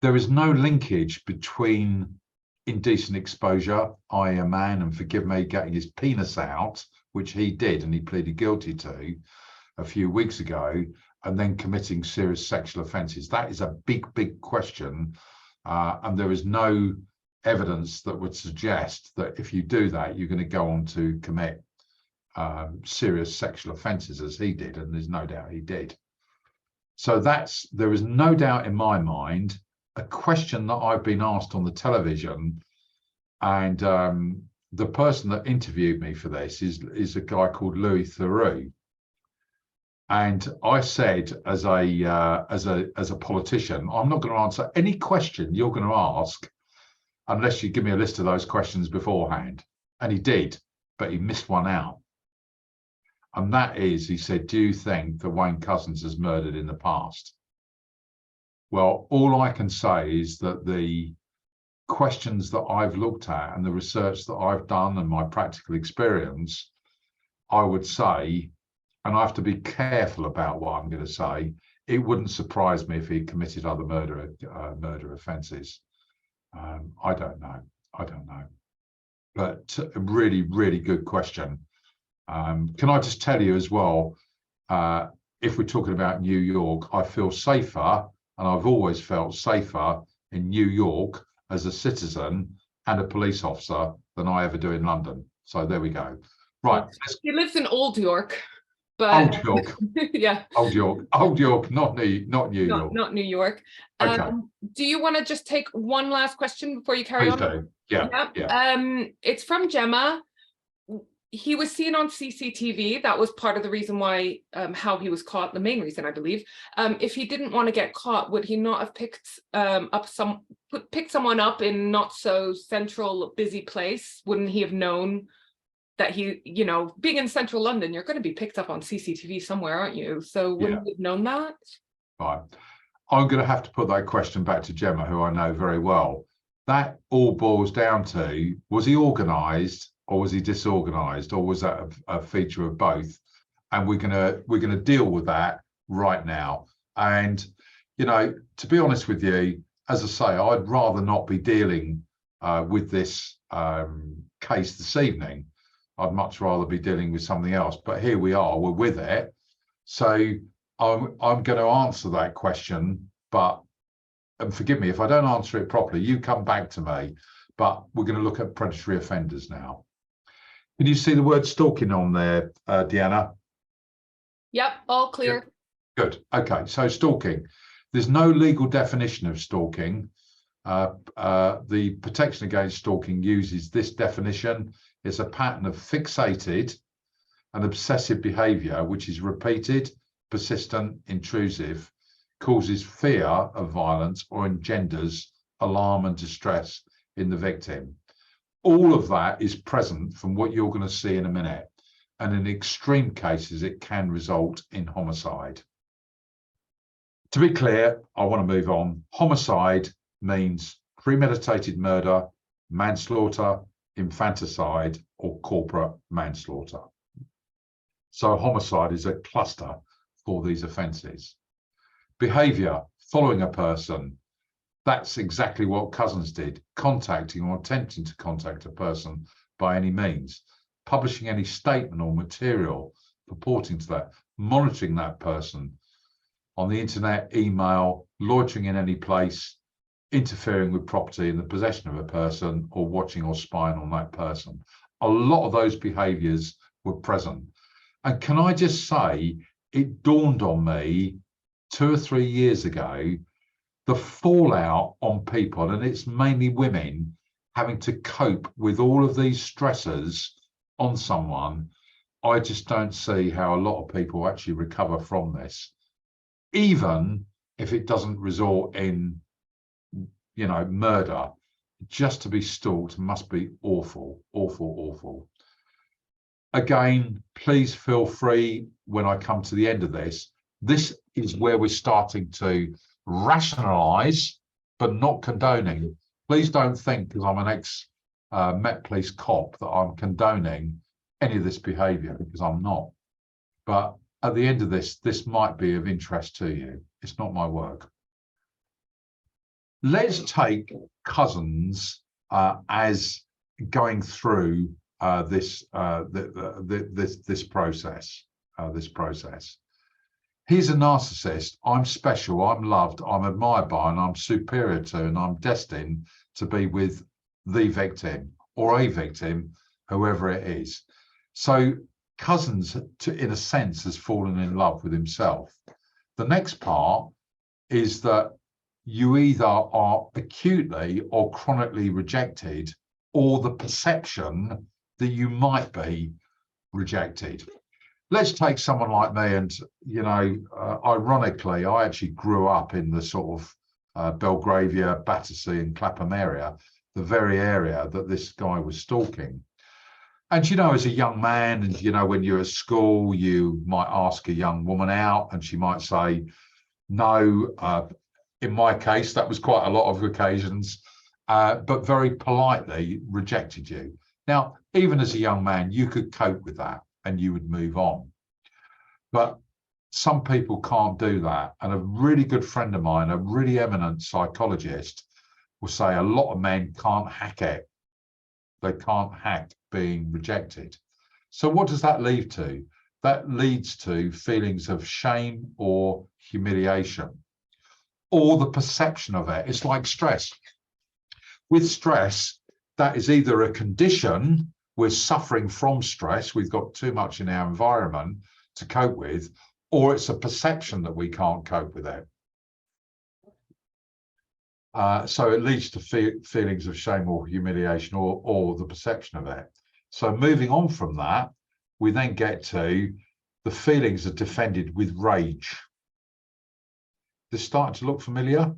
There is no linkage between indecent exposure, i.e. a man, and forgive me, getting his penis out, which he did and he pleaded guilty to a few weeks ago, and then committing serious sexual offences. That is a big, big question. And there is no evidence that would suggest that if you do that, you're going to go on to commit serious sexual offences as he did, and there's no doubt he did. So there is no doubt in my mind. A question that I've been asked on the television, and the person that interviewed me for this is a guy called Louis Theroux, and I said as a politician, I'm not going to answer any question you're going to ask unless you give me a list of those questions beforehand, and he did, but he missed one out. And that is, he said, do you think that Wayne Couzens has murdered in the past? Well, all I can say is that the questions that I've looked at and the research that I've done and my practical experience, I would say, and I have to be careful about what I'm going to say, it wouldn't surprise me if he committed other murder offences. I don't know. But a really, really good question. Can I just tell you as well, if we're talking about New York, I feel safer, and I've always felt safer in New York as a citizen and a police officer than I ever do in London. So there we go. Right. He lives in Old York, but Old York. yeah. Old York, not New York. Not New York. Okay. Do you want to just take one last question before you carry Please on? do. Yeah. It's from Gemma. He was seen on CCTV. That was part of the reason why, how he was caught, the main reason, I believe. If he didn't want to get caught, would he not have picked someone up in not so central, busy place? Wouldn't he have known that he, being in central London, you're going to be picked up on CCTV somewhere, aren't you? So wouldn't he have known that? Right. I'm going to have to put that question back to Gemma, who I know very well. That all boils down to, was he organised? Or was he disorganized, or was that a feature of both? And we're gonna deal with that right now. And to be honest with you, as I say, I'd rather not be dealing with this case this evening. I'd much rather be dealing with something else. But here we are, we're with it. So I'm going to answer that question, and forgive me if I don't answer it properly. You come back to me. But we're going to look at predatory offenders now. Can you see the word stalking on there, Deanna? Yep, all clear. Yep. Good. Okay, so stalking. There's no legal definition of stalking. The Protection Against Stalking uses this definition. It's a pattern of fixated and obsessive behaviour, which is repeated, persistent, intrusive, causes fear of violence, or engenders alarm and distress in the victim. All of that is present from what you're going to see in a minute. And in extreme cases, it can result in homicide. To be clear, I want to move on. Homicide means premeditated murder, manslaughter, infanticide, or corporate manslaughter. So homicide is a cluster for these offences. Behaviour, following a person. That's exactly what Couzens did, contacting or attempting to contact a person by any means, publishing any statement or material purporting to that, monitoring that person on the internet, email, loitering in any place, interfering with property in the possession of a person, or watching or spying on that person. A lot of those behaviours were present. And can I just say, it dawned on me 2 or 3 years ago, the fallout on people, and it's mainly women, having to cope with all of these stressors on someone. I just don't see how a lot of people actually recover from this, even if it doesn't result in, you know, murder. Just to be stalked must be awful, awful, awful. Again, please feel free when I come to the end of this. This is where we're starting to rationalise, but not condoning. Please don't think, because I'm an ex-Met Police cop, that I'm condoning any of this behaviour, because I'm not. But at the end of this, this might be of interest to you. It's not my work. Let's take Couzens as going through this process. He's a narcissist. I'm special. I'm loved. I'm admired by, and I'm superior to, and I'm destined to be with the victim or a victim, whoever it is. So Couzens, in a sense, has fallen in love with himself. The next part is that you either are acutely or chronically rejected, or the perception that you might be rejected. Let's take someone like me, and, you know, ironically, I actually grew up in the sort of Belgravia, Battersea and Clapham area, the very area that this guy was stalking. And, you know, as a young man, and, you know, when you're at school, you might ask a young woman out and she might say no. In my case, that was quite a lot of occasions, but very politely rejected you. Now, even as a young man, you could cope with that and you would move on. But some people can't do that. And a really good friend of mine, a really eminent psychologist, will say a lot of men can't hack it. They can't hack being rejected. So what does that lead to? That leads to feelings of shame or humiliation, or the perception of it. It's like stress. With stress, that is either a condition, we're suffering from stress, we've got too much in our environment to cope with, or it's a perception that we can't cope with it. So it leads to feelings of shame or humiliation, or the perception of it. So moving on from that, we then get to the feelings are defended with rage. This starting to look familiar?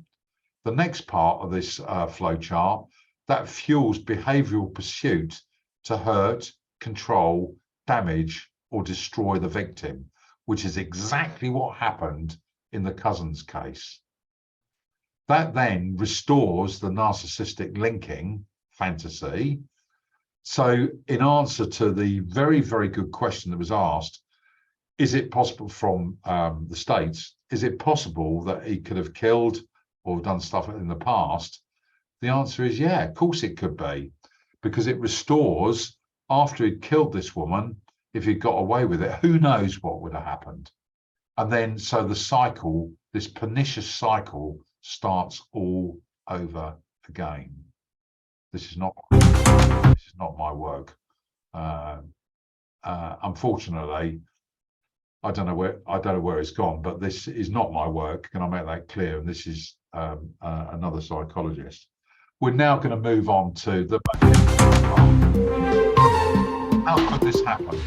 The next part of this flow chart, that fuels behavioural pursuit to hurt, control, damage, or destroy the victim, which is exactly what happened in the Couzens case. That then restores the narcissistic linking fantasy. So in answer to the very, very good question that was asked, is it possible from the States, is it possible that he could have killed or done stuff in the past? The answer is yeah, of course it could be, because it restores, after he'd killed this woman, if he'd got away with it, who knows what would have happened. And then so the cycle, this pernicious cycle, starts all over again. This is not my work. Unfortunately, I don't know where it's gone, but this is not my work. Can I make that clear? And this is another psychologist. We're now going to move on to the how could this happen?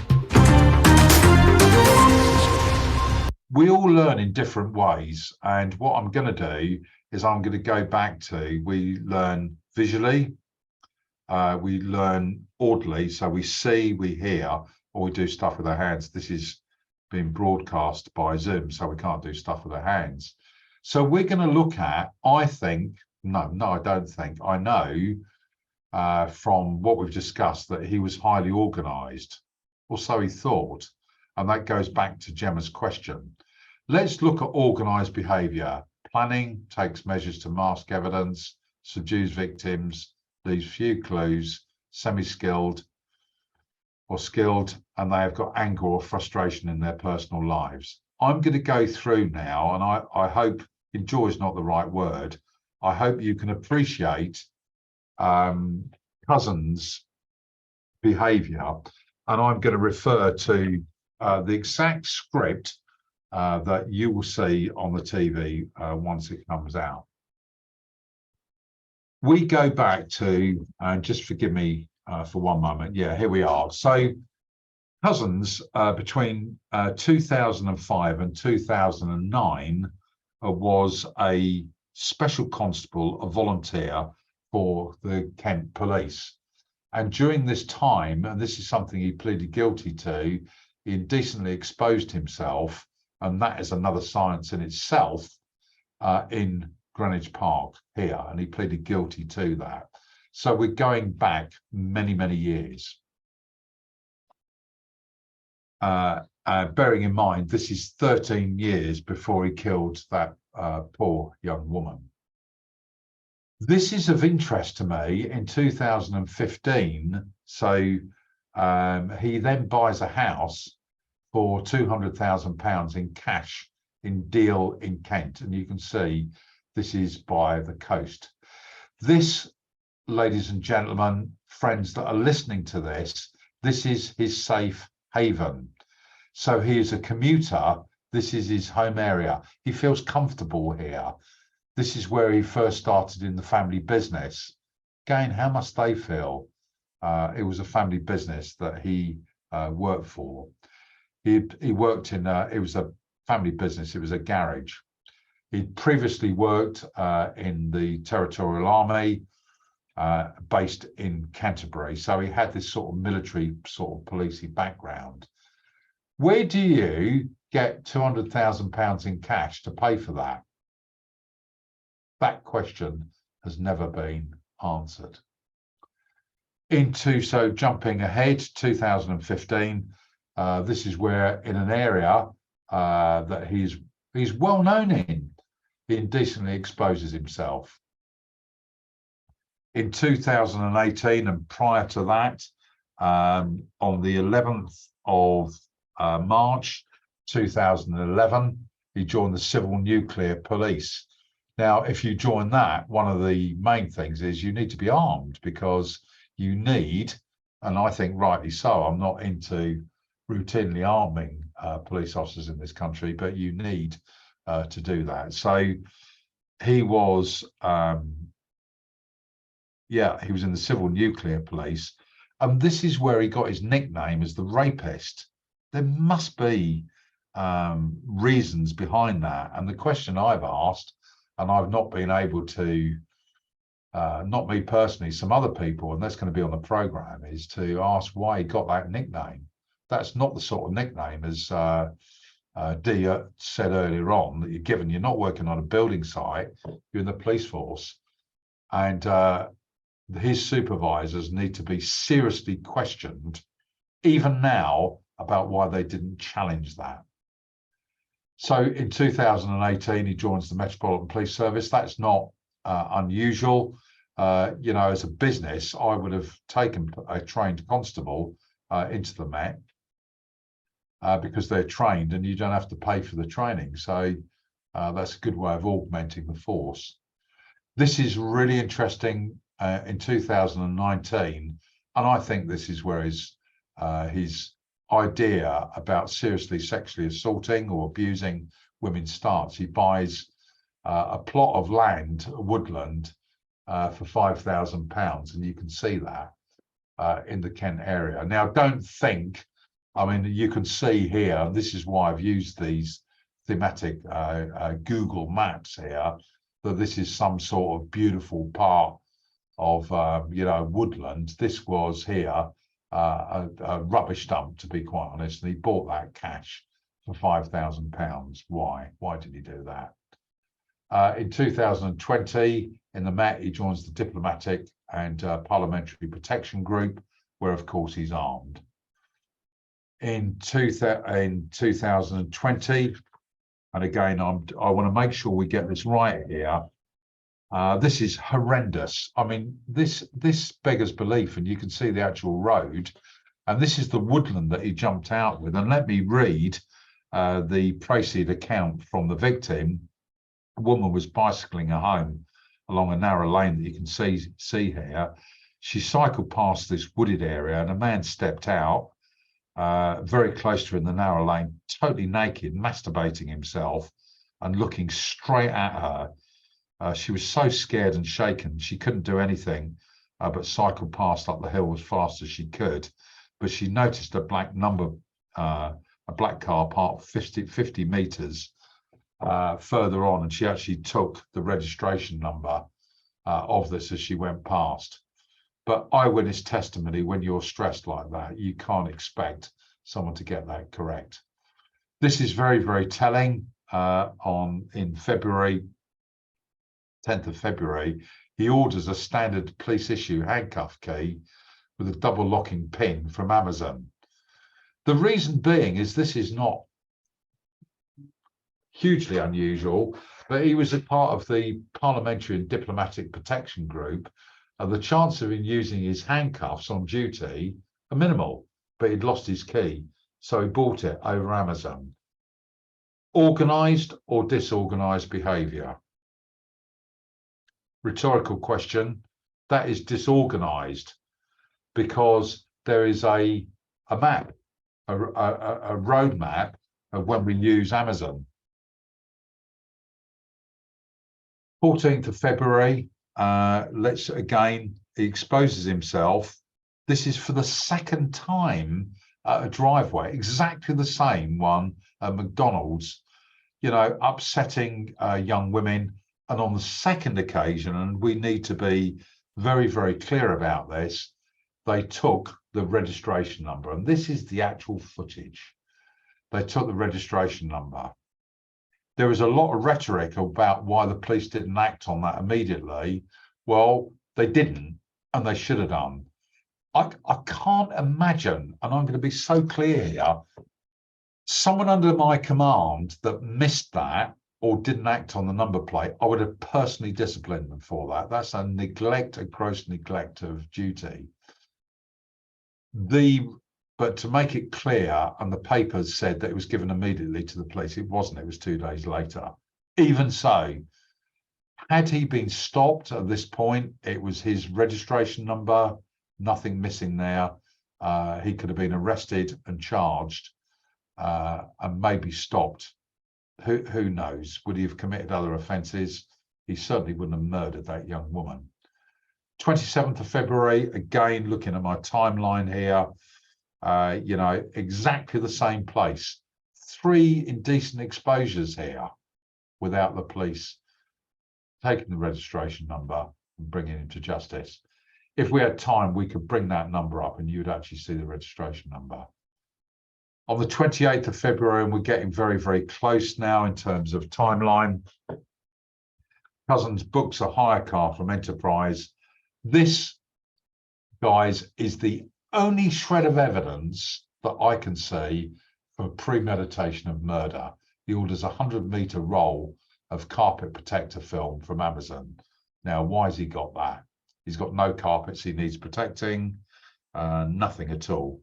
We all learn in different ways, and what I'm going to do is I'm going to go back to, we learn visually, we learn audibly, so we see, we hear, or we do stuff with our hands. This is being broadcast by Zoom, so we can't do stuff with our hands. So we're going to look at, I think, no, I don't think, I know from what we've discussed that he was highly organised, or so he thought. And that goes back to Gemma's question. Let's look at organised behaviour. Planning, takes measures to mask evidence, subdues victims, leaves few clues, semi-skilled or skilled, and they have got anger or frustration in their personal lives. I'm going to go through now, and I hope enjoy is not the right word, I hope you can appreciate Couzens' behaviour. And I'm going to refer to the exact script that you will see on the TV once it comes out. We go back to, and just forgive me for one moment. Yeah, here we are. So Couzens, between 2005 and 2009, was a special constable, a volunteer for the Kent Police. And during this time, and this is something he pleaded guilty to, he indecently exposed himself, and that is another science in itself, in Greenwich Park here, and he pleaded guilty to that. So we're going back many, many years. Bearing in mind, this is 13 years before he killed that poor young woman. This is of interest to me in 2015. So he then buys a house for £200,000 in cash in Deal in Kent. And you can see this is by the coast. This, ladies and gentlemen, friends that are listening to this is his safe haven. So he is a commuter. This is his home area. He feels comfortable here. This is where he first started in the family business. Again, how must they feel? It was a family business that he worked for. He worked in, it was a family business, it was a garage. He'd previously worked in the Territorial Army, based in Canterbury. So he had this sort of military, sort of policey background. Where do you get £200,000 in cash to pay for that? That question has never been answered. So jumping ahead, 2015, this is where in an area that he's well known in, he indecently exposes himself. In 2018 and prior to that, on the 11th of March 2011, he joined the Civil Nuclear Police. Now, if you join that, one of the main things is you need to be armed, because you need, and I think rightly so, I'm not into routinely arming police officers in this country, but you need to do that. So he was, he was in the Civil Nuclear Police, and this is where he got his nickname as the rapist. There must be reasons behind that, and the question I've asked, and I've not been able to, not me personally, some other people, and that's going to be on the program, is to ask why he got that nickname. That's not the sort of nickname, as Dee said earlier on, that you're given. You're not working on a building site, you're in the police force. And his supervisors need to be seriously questioned, even now, about why they didn't challenge that. So in 2018, he joins the Metropolitan Police Service. That's not unusual. You know, as a business, I would have taken a trained constable into the Met because they're trained and you don't have to pay for the training. So that's a good way of augmenting the force. This is really interesting in 2019. And I think this is where his idea about seriously sexually assaulting or abusing women starts. He buys a plot of land, a woodland, for £5,000, and you can see that in the Kent area. Now, don't think, I mean, you can see here, this is why I've used these thematic Google Maps here, that this is some sort of beautiful part of, you know, woodland. This was here a rubbish dump, to be quite honest, and he bought that cash for £5,000. Why? Why did he do that? In 2020, in the Met, he joins the Diplomatic and Parliamentary Protection Group, where, of course, he's armed. In 2020, and again, I want to make sure we get this right here. This is horrendous. I mean, this beggars belief, and you can see the actual road. And this is the woodland that he jumped out with. And let me read the proceed account from the victim. A woman was bicycling home along a narrow lane that you can see here. She cycled past this wooded area, and a man stepped out very close to her in the narrow lane, totally naked, masturbating himself and looking straight at her. She was so scared and shaken, she couldn't do anything but cycle past up the hill as fast as she could. But she noticed a black car parked 50 meters further on, and she actually took the registration number of this as she went past. But eyewitness testimony, when you're stressed like that, you can't expect someone to get that correct. This is very, very telling. In February, 10th of February, he orders a standard police issue handcuff key with a double locking pin from Amazon. The reason being is this is not hugely unusual, but he was a part of the Parliamentary and Diplomatic Protection Group, and the chance of him using his handcuffs on duty are minimal, but he'd lost his key, so he bought it over Amazon. Organised or disorganised behaviour? Rhetorical question. That is disorganised, because there is a map, a road map of when we use Amazon. 14th of February, he exposes himself. This is for the second time at a driveway, exactly the same one at McDonald's, upsetting young women. And on the second occasion, and we need to be very, very clear about this, they took the registration number. And this is the actual footage. They took the registration number. There was a lot of rhetoric about why the police didn't act on that immediately. Well, they didn't, and they should have done. I can't imagine, and I'm going to be so clear here, someone under my command that missed that or didn't act on the number plate, I would have personally disciplined them for that. That's a gross neglect of duty. But to make it clear, and the papers said that it was given immediately to the police, it wasn't, it was 2 days later. Even so, had he been stopped at this point, it was his registration number, nothing missing there. He could have been arrested and charged and maybe stopped. Who knows? Would he have committed other offences? He certainly wouldn't have murdered that young woman. 27th of February, again, looking at my timeline here, exactly the same place. 3 indecent exposures here without the police taking the registration number and bringing him to justice. If we had time, we could bring that number up and you'd actually see the registration number. On the 28th of February, and we're getting very, very close now in terms of timeline, Couzens books a hire car from Enterprise. This, guys, is the only shred of evidence that I can see for premeditation of murder. He orders a 100-metre roll of carpet protector film from Amazon. Now, why has he got that? He's got no carpets he needs protecting, nothing at all.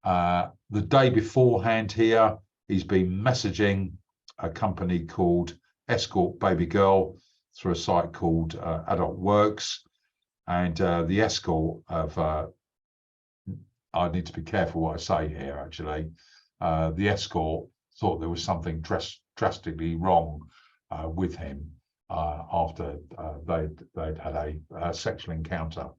The day beforehand here, he's been messaging a company called Escort Baby Girl through a site called Adult Works. And the escort of, I need to be careful what I say here, actually. The escort thought there was something drastically wrong with him after they'd had a sexual encounter,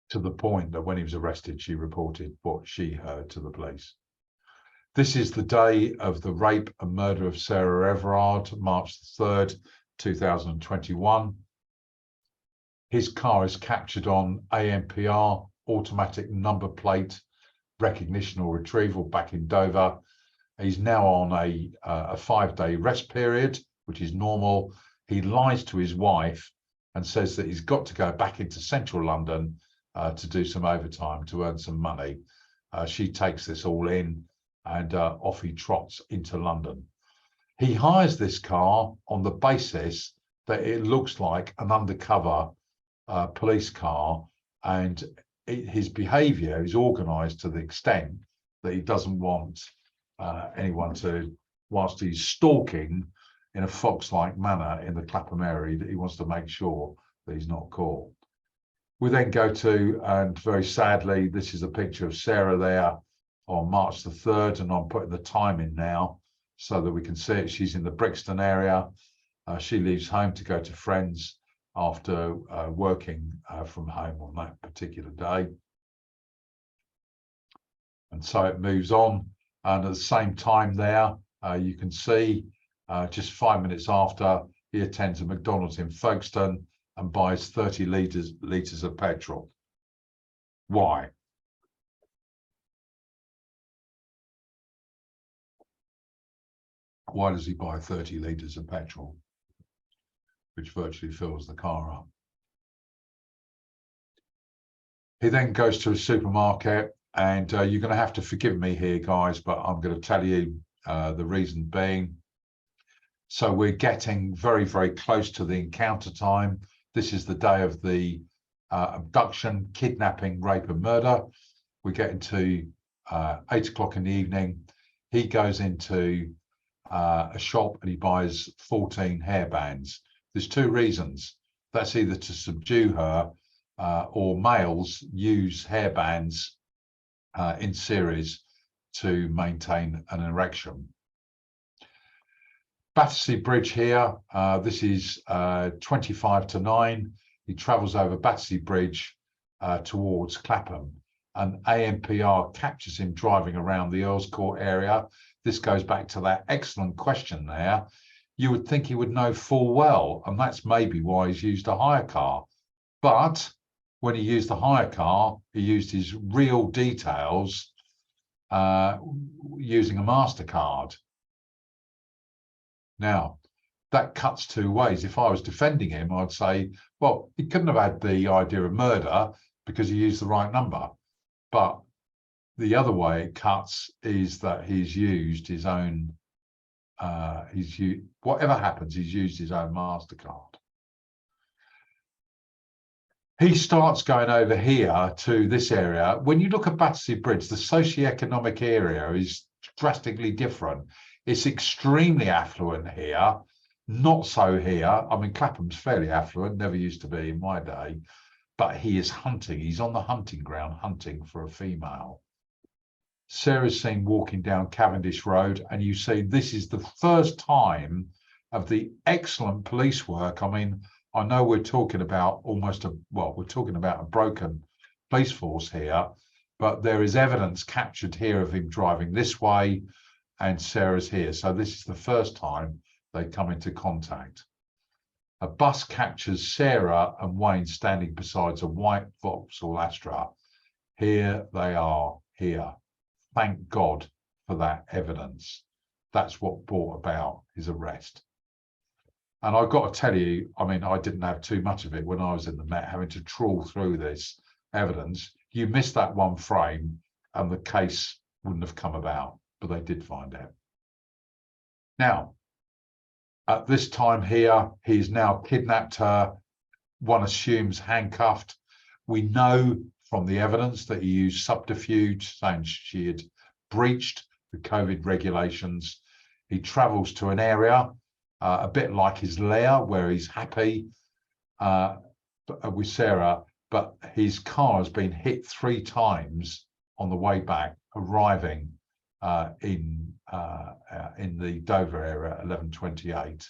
to the point that when he was arrested, she reported what she heard to the police. This is the day of the rape and murder of Sarah Everard, March the 3rd, 2021. His car is captured on ANPR, automatic number plate recognition or retrieval, back in Dover. He's now on a 5-day rest period, which is normal. He lies to his wife and says that he's got to go back into central London to do some overtime to earn some money. She takes this all in, and off he trots into London. He hires this car on the basis that it looks like an undercover police car, and his behaviour is organised to the extent that he doesn't want anyone to, whilst he's stalking in a fox-like manner in the Clapham area. He wants to make sure that he's not caught. We then go to, and very sadly, this is a picture of Sarah there on March the 3rd, and I'm putting the time in now so that we can see it. She's in the Brixton area. She leaves home to go to friends after working from home on that particular day. And so it moves on. And at the same time there, you can see just 5 minutes after, he attends a McDonald's in Folkestone and buys 30 litres of petrol. Why? Why does he buy 30 litres of petrol, which virtually fills the car up? He then goes to a supermarket, and you're going to have to forgive me here, guys, but I'm going to tell you the reason being. So we're getting very, very close to the encounter time. This is the day of the abduction, kidnapping, rape and murder. We get into 8 o'clock in the evening. He goes into a shop and he buys 14 hairbands. There's two reasons. That's either to subdue her or males use hairbands in series to maintain an erection. Battersea Bridge here, this is 25 to 9. He travels over Battersea Bridge towards Clapham, and ANPR captures him driving around the Earls Court area. This goes back to that excellent question there. You would think he would know full well, and that's maybe why he's used a hire car. But when he used the hire car, he used his real details using a MasterCard. Now, that cuts two ways. If I was defending him, I'd say, well, he couldn't have had the idea of murder because he used the right number. But the other way it cuts is that he's used his own, whatever happens, he's used his own MasterCard. He starts going over here to this area. When you look at Battersea Bridge, the socioeconomic area is drastically different. It's extremely affluent here, not so here. I mean, Clapham's fairly affluent, never used to be in my day, but he is hunting. He's on the hunting ground, hunting for a female. Sarah's seen walking down Cavendish Road, and you see this is the first time of the excellent police work. I mean, I know we're talking about we're talking about a broken police force here, but there is evidence captured here of him driving this way, and Sarah's here. So this is the first time they come into contact. A bus captures Sarah and Wayne standing beside a white Vauxhall Astra. Here they are, here. Thank God for that evidence. That's what brought about his arrest. And I've got to tell you, I mean, I didn't have too much of it when I was in the Met, having to trawl through this evidence. You miss that one frame and the case wouldn't have come about, but they did find out. Now, at this time here, he's now kidnapped her, one assumes handcuffed. We know from the evidence that he used subterfuge, saying she had breached the COVID regulations. He travels to an area a bit like his lair, where he's happy with Sarah, but his car has been hit 3 times on the way back, arriving in the Dover area at 11:28.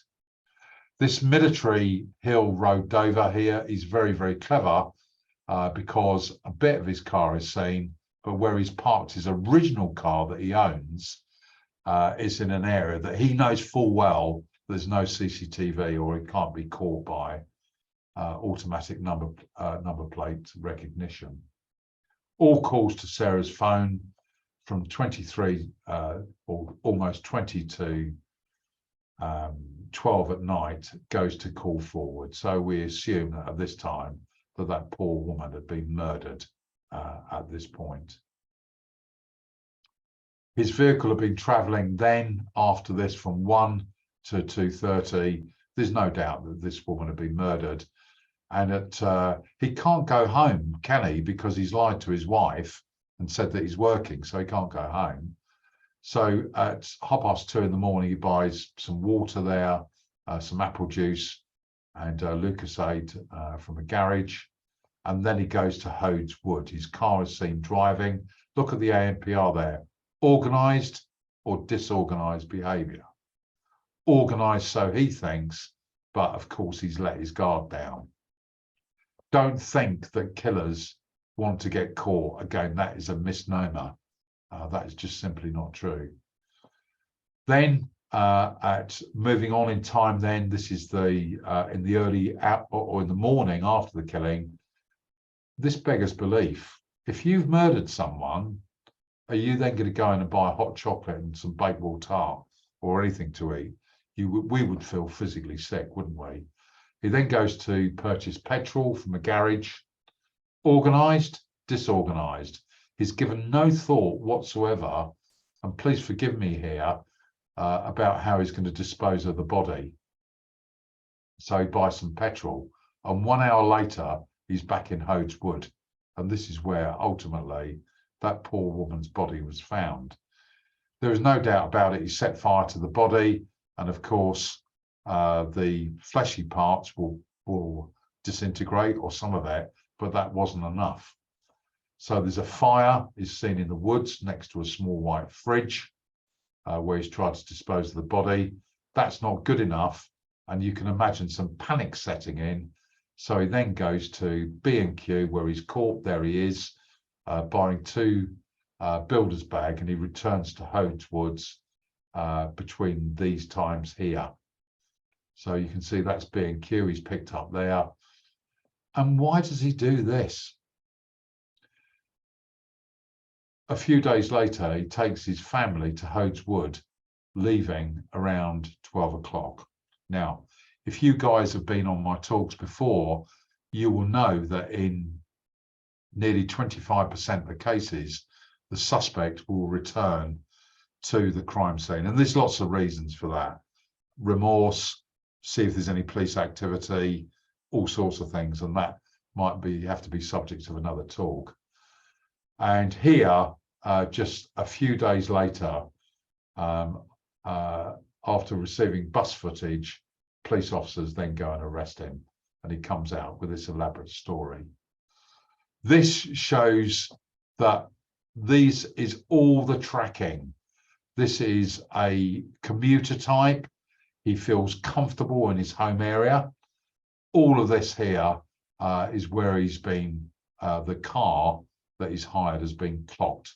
This military hill road Dover here is very, very clever because a bit of his car is seen, but where he's parked his original car that he owns is in an area that he knows full well there's no CCTV, or it can't be caught by automatic number plate recognition. All calls to Sarah's phone from 23 or almost 20 to 12 at night goes to call forward. So we assume that at this time that poor woman had been murdered at this point. His vehicle had been travelling then after this from 1 to 2:30. There's no doubt that this woman had been murdered, and he can't go home, can he? Because he's lied to his wife and said that he's working, so he can't go home. So at 2:30 in the morning, he buys some water there, some apple juice and Lucasade from a garage. And then he goes to Hodes Wood. His car is seen driving. Look at the ANPR there. Organised or disorganised behaviour. Organised, so he thinks, but of course he's let his guard down. Don't think that killers want to get caught. Again, that is a misnomer. That is just simply not true. Then moving on in time, then this is the in the early or in the morning after the killing. This beggars belief. If you've murdered someone, are you then going to go in and buy a hot chocolate and some bakewell tart or anything to eat? We would feel physically sick, wouldn't we? He then goes to purchase petrol from a garage. Organised, disorganised. He's given no thought whatsoever, and please forgive me here, about how he's going to dispose of the body. So he buys some petrol, and 1 hour later, he's back in Hodes Wood. And this is where ultimately that poor woman's body was found. There is no doubt about it. He set fire to the body, and of course, the fleshy parts will disintegrate, or some of it, but that wasn't enough. So there's a fire is seen in the woods next to a small white fridge where he's tried to dispose of the body. That's not good enough, and you can imagine some panic setting in. So he then goes to B&Q where he's caught. There he is, buying 2 builder's bag, and he returns to Hodes Woods between these times here. So you can see that's B&Q he's picked up there. And why does he do this? A few days later, he takes his family to Hodes Wood, leaving around 12 o'clock. Now, if you guys have been on my talks before, you will know that in nearly 25% of the cases, the suspect will return to the crime scene. And there's lots of reasons for that. Remorse, see if there's any police activity, all sorts of things. And that might have to be subject of another talk. And here, just a few days later, after receiving bus footage, police officers then go and arrest him, and he comes out with this elaborate story. This shows that this is all the tracking. This is a commuter type. He feels comfortable in his home area. All of this here is where he's been, the car that he's hired has been clocked.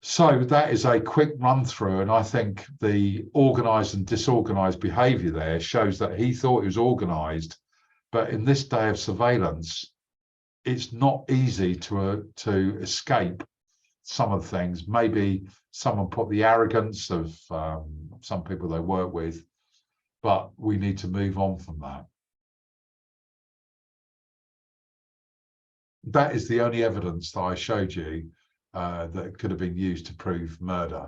So that is a quick run through, and I think the organised and disorganised behaviour there shows that he thought it was organised, but in this day of surveillance, it's not easy to escape some of the things. Maybe someone put the arrogance of some people they work with, but we need to move on from that. That is the only evidence that I showed you that could have been used to prove murder.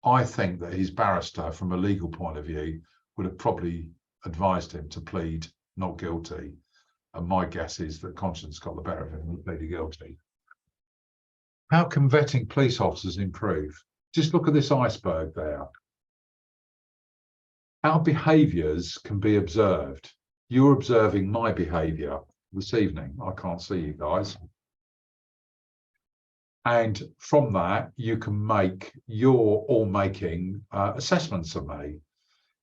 I think that his barrister, from a legal point of view, would have probably advised him to plead not guilty. And my guess is that conscience got the better of him and he pleaded guilty. How can vetting police officers improve? Just look at this iceberg there. Our behaviours can be observed. You're observing my behaviour this evening. I can't see you guys. And from that, you can make, you're all making assessments of me.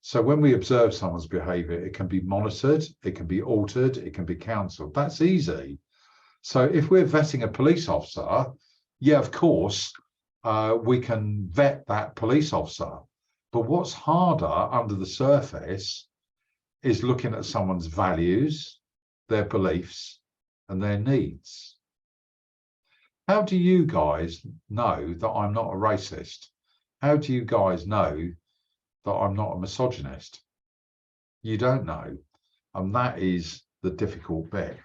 So when we observe someone's behaviour, it can be monitored, it can be altered, it can be counselled. That's easy. So if we're vetting a police officer, yeah, of course, we can vet that police officer. But what's harder under the surface is looking at someone's values, their beliefs, and their needs. How do you guys know that I'm not a racist? How do you guys know that I'm not a misogynist? You don't know. And that is the difficult bit.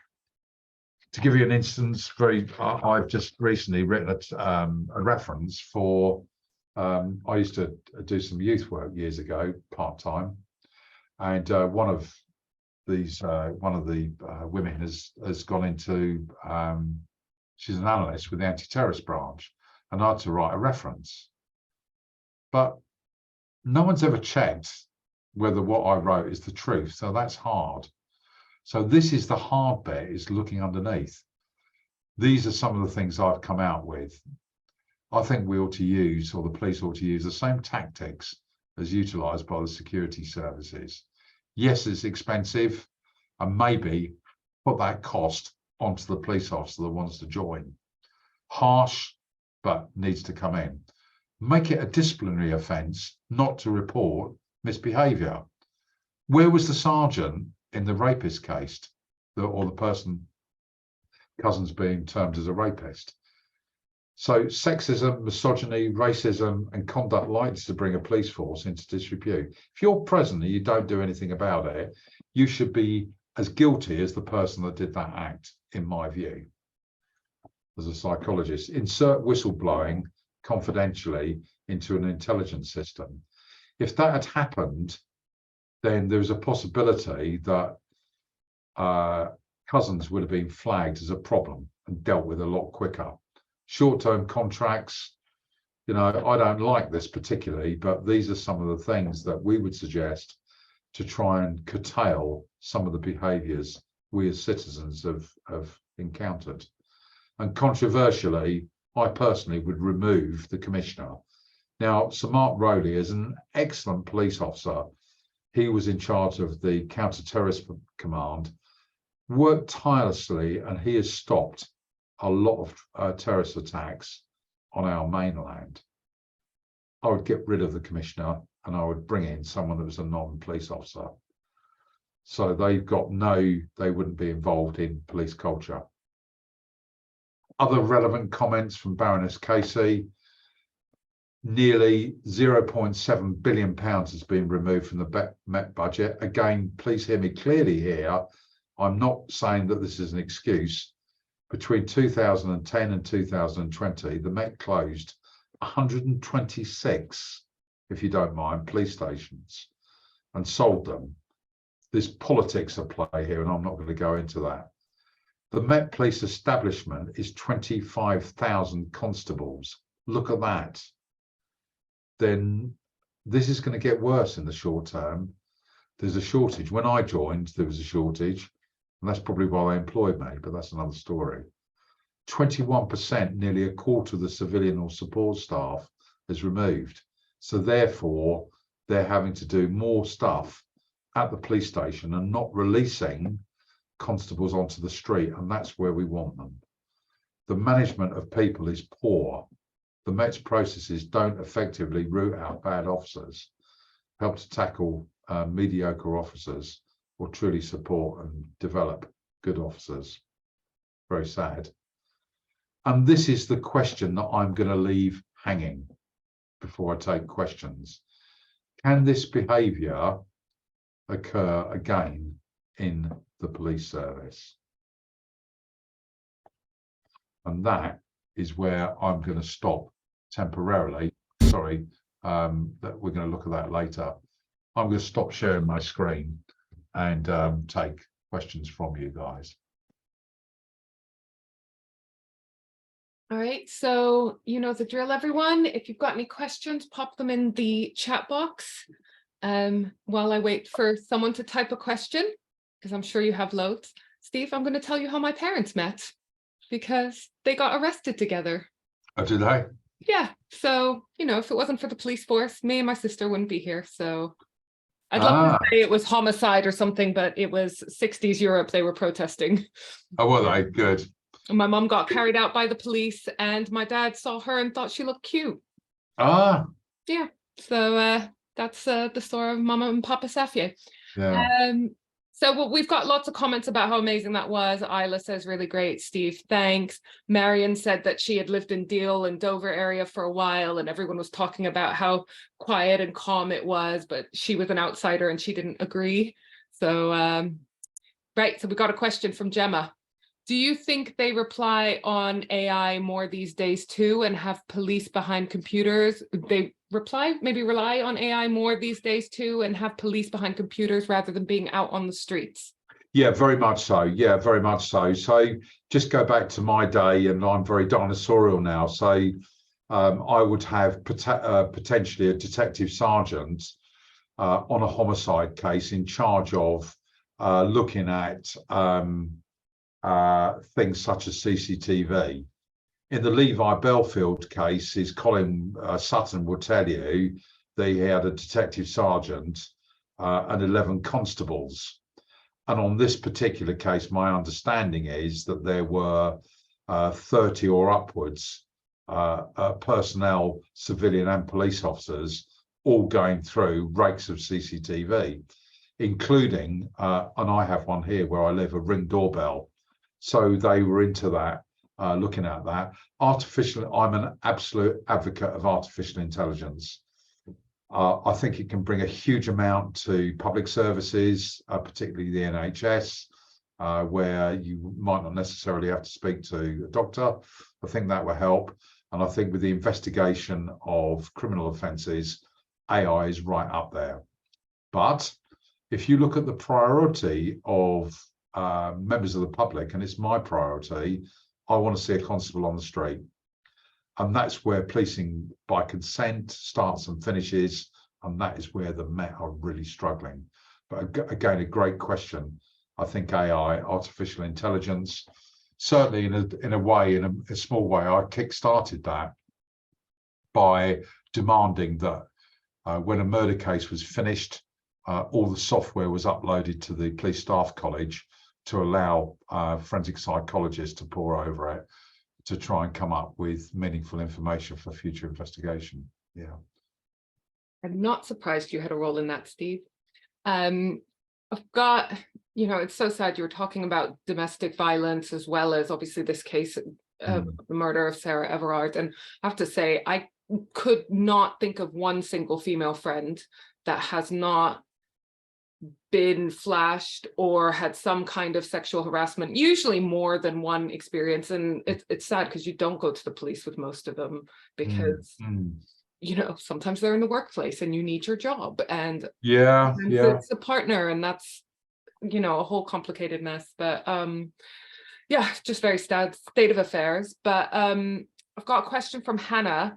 To give you an instance, I've just recently written a reference for, I used to do some youth work years ago, part-time. And one of the women has gone into, she's an analyst with the anti-terrorist branch, and I had to write a reference. But no one's ever checked whether what I wrote is the truth. So that's hard. So this is the hard bit, is looking underneath. These are some of the things I've come out with. I think we ought to use, or the police ought to use, the same tactics as utilised by the security services. Yes, it's expensive, and maybe put that cost onto the police officer that wants to join. Harsh, but needs to come in. Make it a disciplinary offence not to report misbehaviour. Where was the sergeant in the rapist case, or the person, Couzens being termed as a rapist? So sexism, misogyny, racism and conduct likely to bring a police force into disrepute. If you're present and you don't do anything about it, you should be as guilty as the person that did that act, in my view. As a psychologist, insert whistleblowing confidentially into an intelligence system. If that had happened, then there's a possibility that Couzens would have been flagged as a problem and dealt with a lot quicker. Short-term contracts, you know, I don't like this particularly, but these are some of the things that we would suggest to try and curtail some of the behaviours we as citizens have encountered. And controversially, I personally would remove the commissioner. Now, Sir Mark Rowley is an excellent police officer. He was in charge of the counter-terrorist command, worked tirelessly, and he has stopped a lot of terrorist attacks on our mainland. I would get rid of the commissioner and I would bring in someone that was a non-police officer. So they wouldn't be involved in police culture. Other relevant comments from Baroness Casey. Nearly £0.7 billion has been removed from the Met budget. Again, please hear me clearly here. I'm not saying that this is an excuse. Between 2010 and 2020, the Met closed 126, if you don't mind, police stations and sold them. There's politics at play here, and I'm not going to go into that. The Met Police establishment is 25,000 constables. Look at that. Then this is going to get worse in the short term. There's a shortage. When I joined, there was a shortage. And that's probably why they employed me, but that's another story. 21%, nearly a quarter of the civilian or support staff is removed. So therefore, they're having to do more stuff at the police station and not releasing constables onto the street. And that's where we want them. The management of people is poor. The Met's processes don't effectively root out bad officers, help to tackle mediocre officers, or truly support and develop good officers. Very sad. And this is the question that I'm going to leave hanging before I take questions. Can this behaviour occur again in the police service? And that is where I'm going to stop temporarily. Sorry, that we're going to look at that later. I'm going to stop sharing my screen and take questions from you guys. All right, so you know the drill, everyone. If you've got any questions, pop them in the chat box while I wait for someone to type a question, because I'm sure you have loads. Steve, I'm going to tell you how my parents met, because they got arrested together. Oh, did they? Yeah, so, you know, if it wasn't for the police force, me and my sister wouldn't be here, so... I'd love to say it was homicide or something, but it was 60s Europe they were protesting. Oh, were they? Good. And my mum got carried out by the police, and my dad saw her and thought she looked cute. Ah. Yeah, so that's the story of Mama and Papa Safier. Yeah. So we've got lots of comments about how amazing that was. Isla says, really great, Steve, thanks. Marion said that she had lived in Deal and Dover area for a while, and everyone was talking about how quiet and calm it was, but she was an outsider and she didn't agree. So, right, so we got a question from Gemma. Do you think they rely on AI more these days too, and have police behind computers? They maybe rely on AI more these days too, and have police behind computers rather than being out on the streets? Yeah, very much so. Yeah, very much so. So just go back to my day, and I'm very dinosaurial now. So I would have potentially a detective sergeant on a homicide case in charge of looking at things such as CCTV. In the Levi Belfield case, his Colin Sutton will tell you that he had a detective sergeant and 11 constables. And on this particular case, my understanding is that there were 30 or upwards personnel, civilian and police officers, all going through rakes of CCTV, including, and I have one here where I live, a Ring doorbell. So they were into that, looking at that. I'm an absolute advocate of artificial intelligence. I think it can bring a huge amount to public services, particularly the NHS, where you might not necessarily have to speak to a doctor. I think that will help. And I think with the investigation of criminal offences, AI is right up there. But if you look at the priority of members of the public, and it's my priority, I want to see a constable on the street. And that's where policing by consent starts and finishes. And that is where the Met are really struggling. But again, a great question. I think AI, artificial intelligence, certainly in a way, in a small way, I kick-started that by demanding that when a murder case was finished, all the software was uploaded to the Police Staff College to allow forensic psychologists to pore over it to try and come up with meaningful information for future investigation. Yeah. I'm not surprised you had a role in that, Steve. I've got, it's so sad you were talking about domestic violence as well as obviously this case, the murder of Sarah Everard. And I have to say, I could not think of one single female friend that has not been flashed or had some kind of sexual harassment, usually more than one experience. And it's sad because you don't go to the police with most of them because sometimes they're in the workplace and you need your job, and it's a partner, and that's a whole complicated mess. But just very sad state of affairs. But I've got a question from Hannah.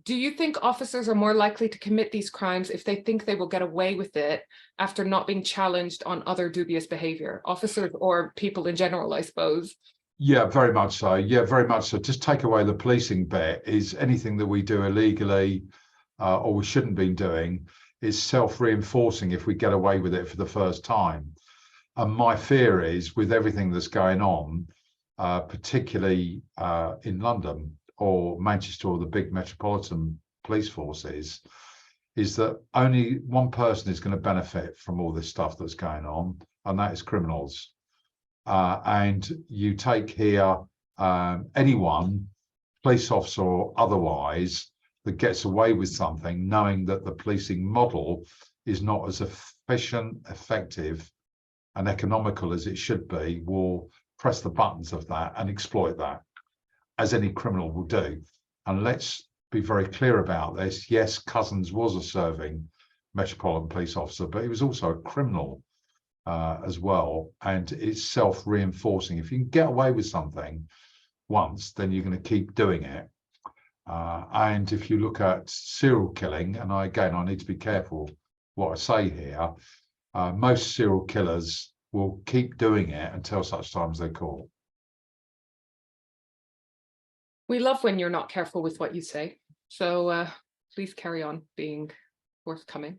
Do you think officers are more likely to commit these crimes if they think they will get away with it after not being challenged on other dubious behavior? Officers or people in general, I suppose. Yeah, very much so. Yeah, very much so. Just take away the policing bit. Is anything that we do illegally or we shouldn't be doing is self-reinforcing if we get away with it for the first time. And my fear is, with everything that's going on, particularly in London or Manchester or the big metropolitan police forces, is that only one person is going to benefit from all this stuff that's going on, and that is criminals. And you take here anyone, police officer or otherwise, that gets away with something, knowing that the policing model is not as efficient, effective, and economical as it should be, will press the buttons of that and exploit that, as any criminal will do. And let's be very clear about this. Yes, Couzens was a serving Metropolitan Police officer, but he was also a criminal as well. And it's self-reinforcing. If you can get away with something once, then you're going to keep doing it. And if you look at serial killing, and I need to be careful what I say here, most serial killers will keep doing it until such time as they're caught. We love when you're not careful with what you say. So please carry on being forthcoming.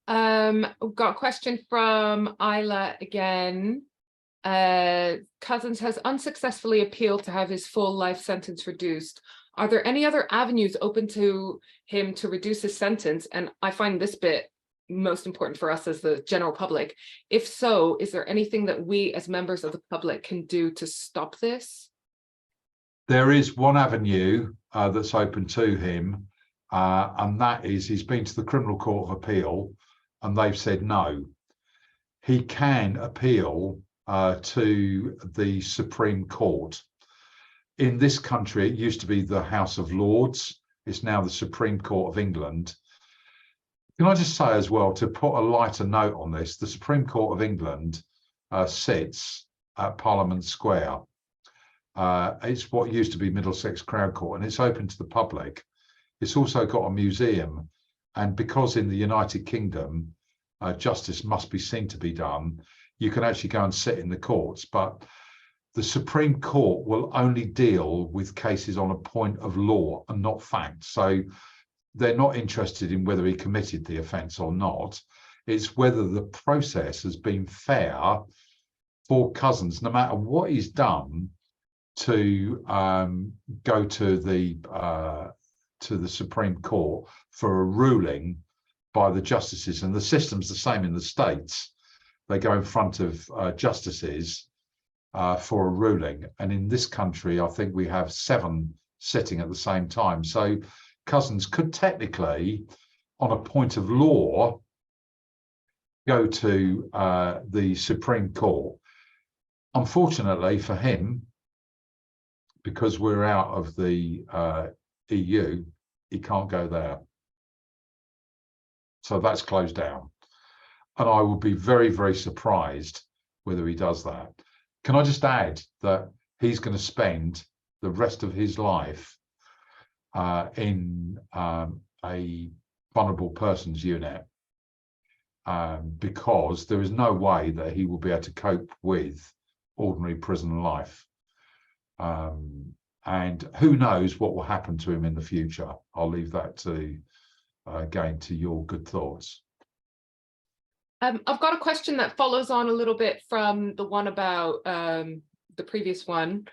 We've got a question from Isla again. Couzens has unsuccessfully appealed to have his full life sentence reduced. Are there any other avenues open to him to reduce his sentence? And I find this bit most important for us as the general public. If so, is there anything that we as members of the public can do to stop this? There is one avenue that's open to him, and that is he's been to the Criminal Court of Appeal, and they've said no. He can appeal to the Supreme Court. In this country, it used to be the House of Lords. It's now the Supreme Court of England. Can I just say as well, to put a lighter note on this, the Supreme Court of England sits at Parliament Square. It's what used to be Middlesex Crown Court, and it's open to the public. It's also got a museum, and because in the United Kingdom, justice must be seen to be done, you can actually go and sit in the courts. But the Supreme Court will only deal with cases on a point of law and not fact. So they're not interested in whether he committed the offence or not. It's whether the process has been fair for Couzens, no matter what he's done, to go to the Supreme Court for a ruling by the justices. And the system's the same in the States. They go in front of justices for a ruling. And in this country, I think we have 7 sitting at the same time. So Couzens could technically, on a point of law, go to the Supreme Court. Unfortunately for him, because we're out of the EU, he can't go there. So that's closed down. And I would be very, very surprised whether he does that. Can I just add that he's going to spend the rest of his life in a vulnerable persons unit because there is no way that he will be able to cope with ordinary prison life. And who knows what will happen to him in the future. I'll leave that to, again, to your good thoughts. I've got a question that follows on a little bit from the one about the previous one.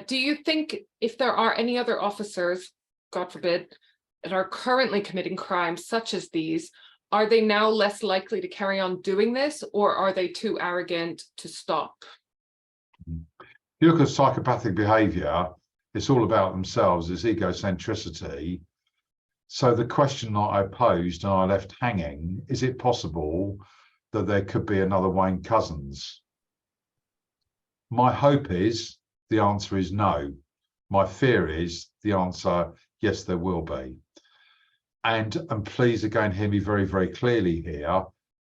Do you think if there are any other officers, God forbid, that are currently committing crimes such as these, are they now less likely to carry on doing this, or are they too arrogant to stop? If you look at psychopathic behaviour, it's all about themselves, it's egocentricity. So the question that I posed and I left hanging, is it possible that there could be another Wayne Couzens? My hope is the answer is no. My fear is the answer, yes, there will be. And please, again, hear me very, very clearly here.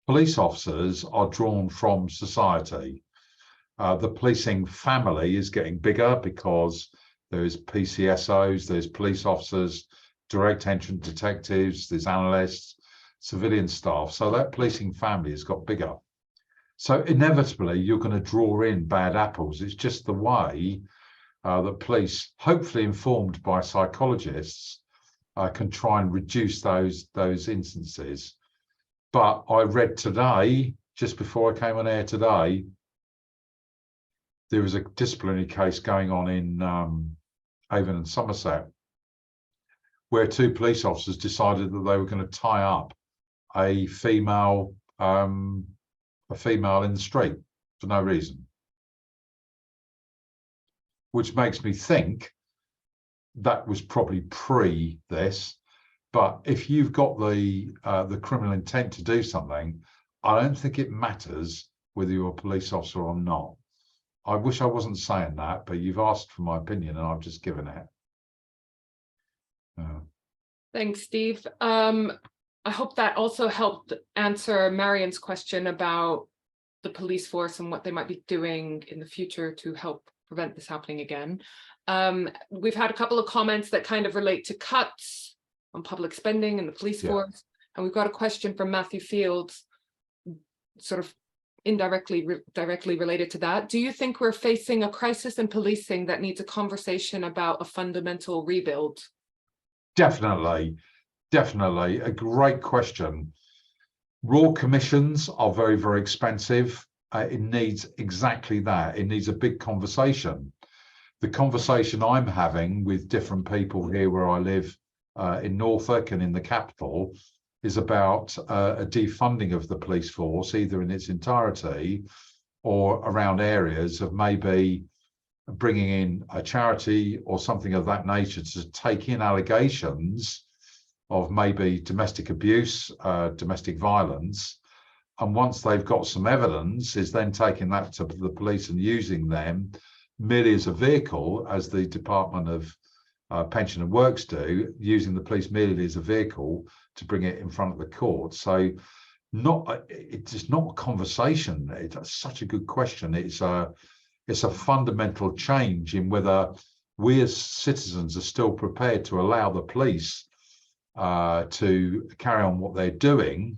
Police officers are drawn from society. The policing family is getting bigger because there's PCSOs, there's police officers, direct entrant detectives, there's analysts, civilian staff. So that policing family has got bigger. So inevitably, you're going to draw in bad apples. It's just the way that police, hopefully informed by psychologists, can try and reduce those instances. But I read today, just before I came on air today, there was a disciplinary case going on in Avon and Somerset, where 2 police officers decided that they were going to tie up a female in the street for no reason, which makes me think that was probably pre this. But if you've got the criminal intent to do something, I don't think it matters whether you're a police officer or not. I wish I wasn't saying that, but you've asked for my opinion and I've just given it. Thanks, Steve. I hope that also helped answer Marion's question about the police force and what they might be doing in the future to help prevent this happening again. We've had a couple of comments that kind of relate to cuts on public spending and the police force. And we've got a question from Matthew Fields, sort of directly related to that. Do you think we're facing a crisis in policing that needs a conversation about a fundamental rebuild? Definitely, definitely. A great question. Royal commissions are very, very expensive. It needs exactly that. It needs a big conversation. The conversation I'm having with different people here where I live in Norfolk and in the capital is about a defunding of the police force, either in its entirety or around areas of maybe bringing in a charity or something of that nature to take in allegations of maybe domestic abuse, domestic violence. And once they've got some evidence, is then taking that to the police and using them merely as a vehicle, as the Department of Pension and Works do, using the police merely as a vehicle to bring it in front of the court. So it's not a conversation. It's such a good question. It's a fundamental change in whether we as citizens are still prepared to allow the police to carry on what they're doing,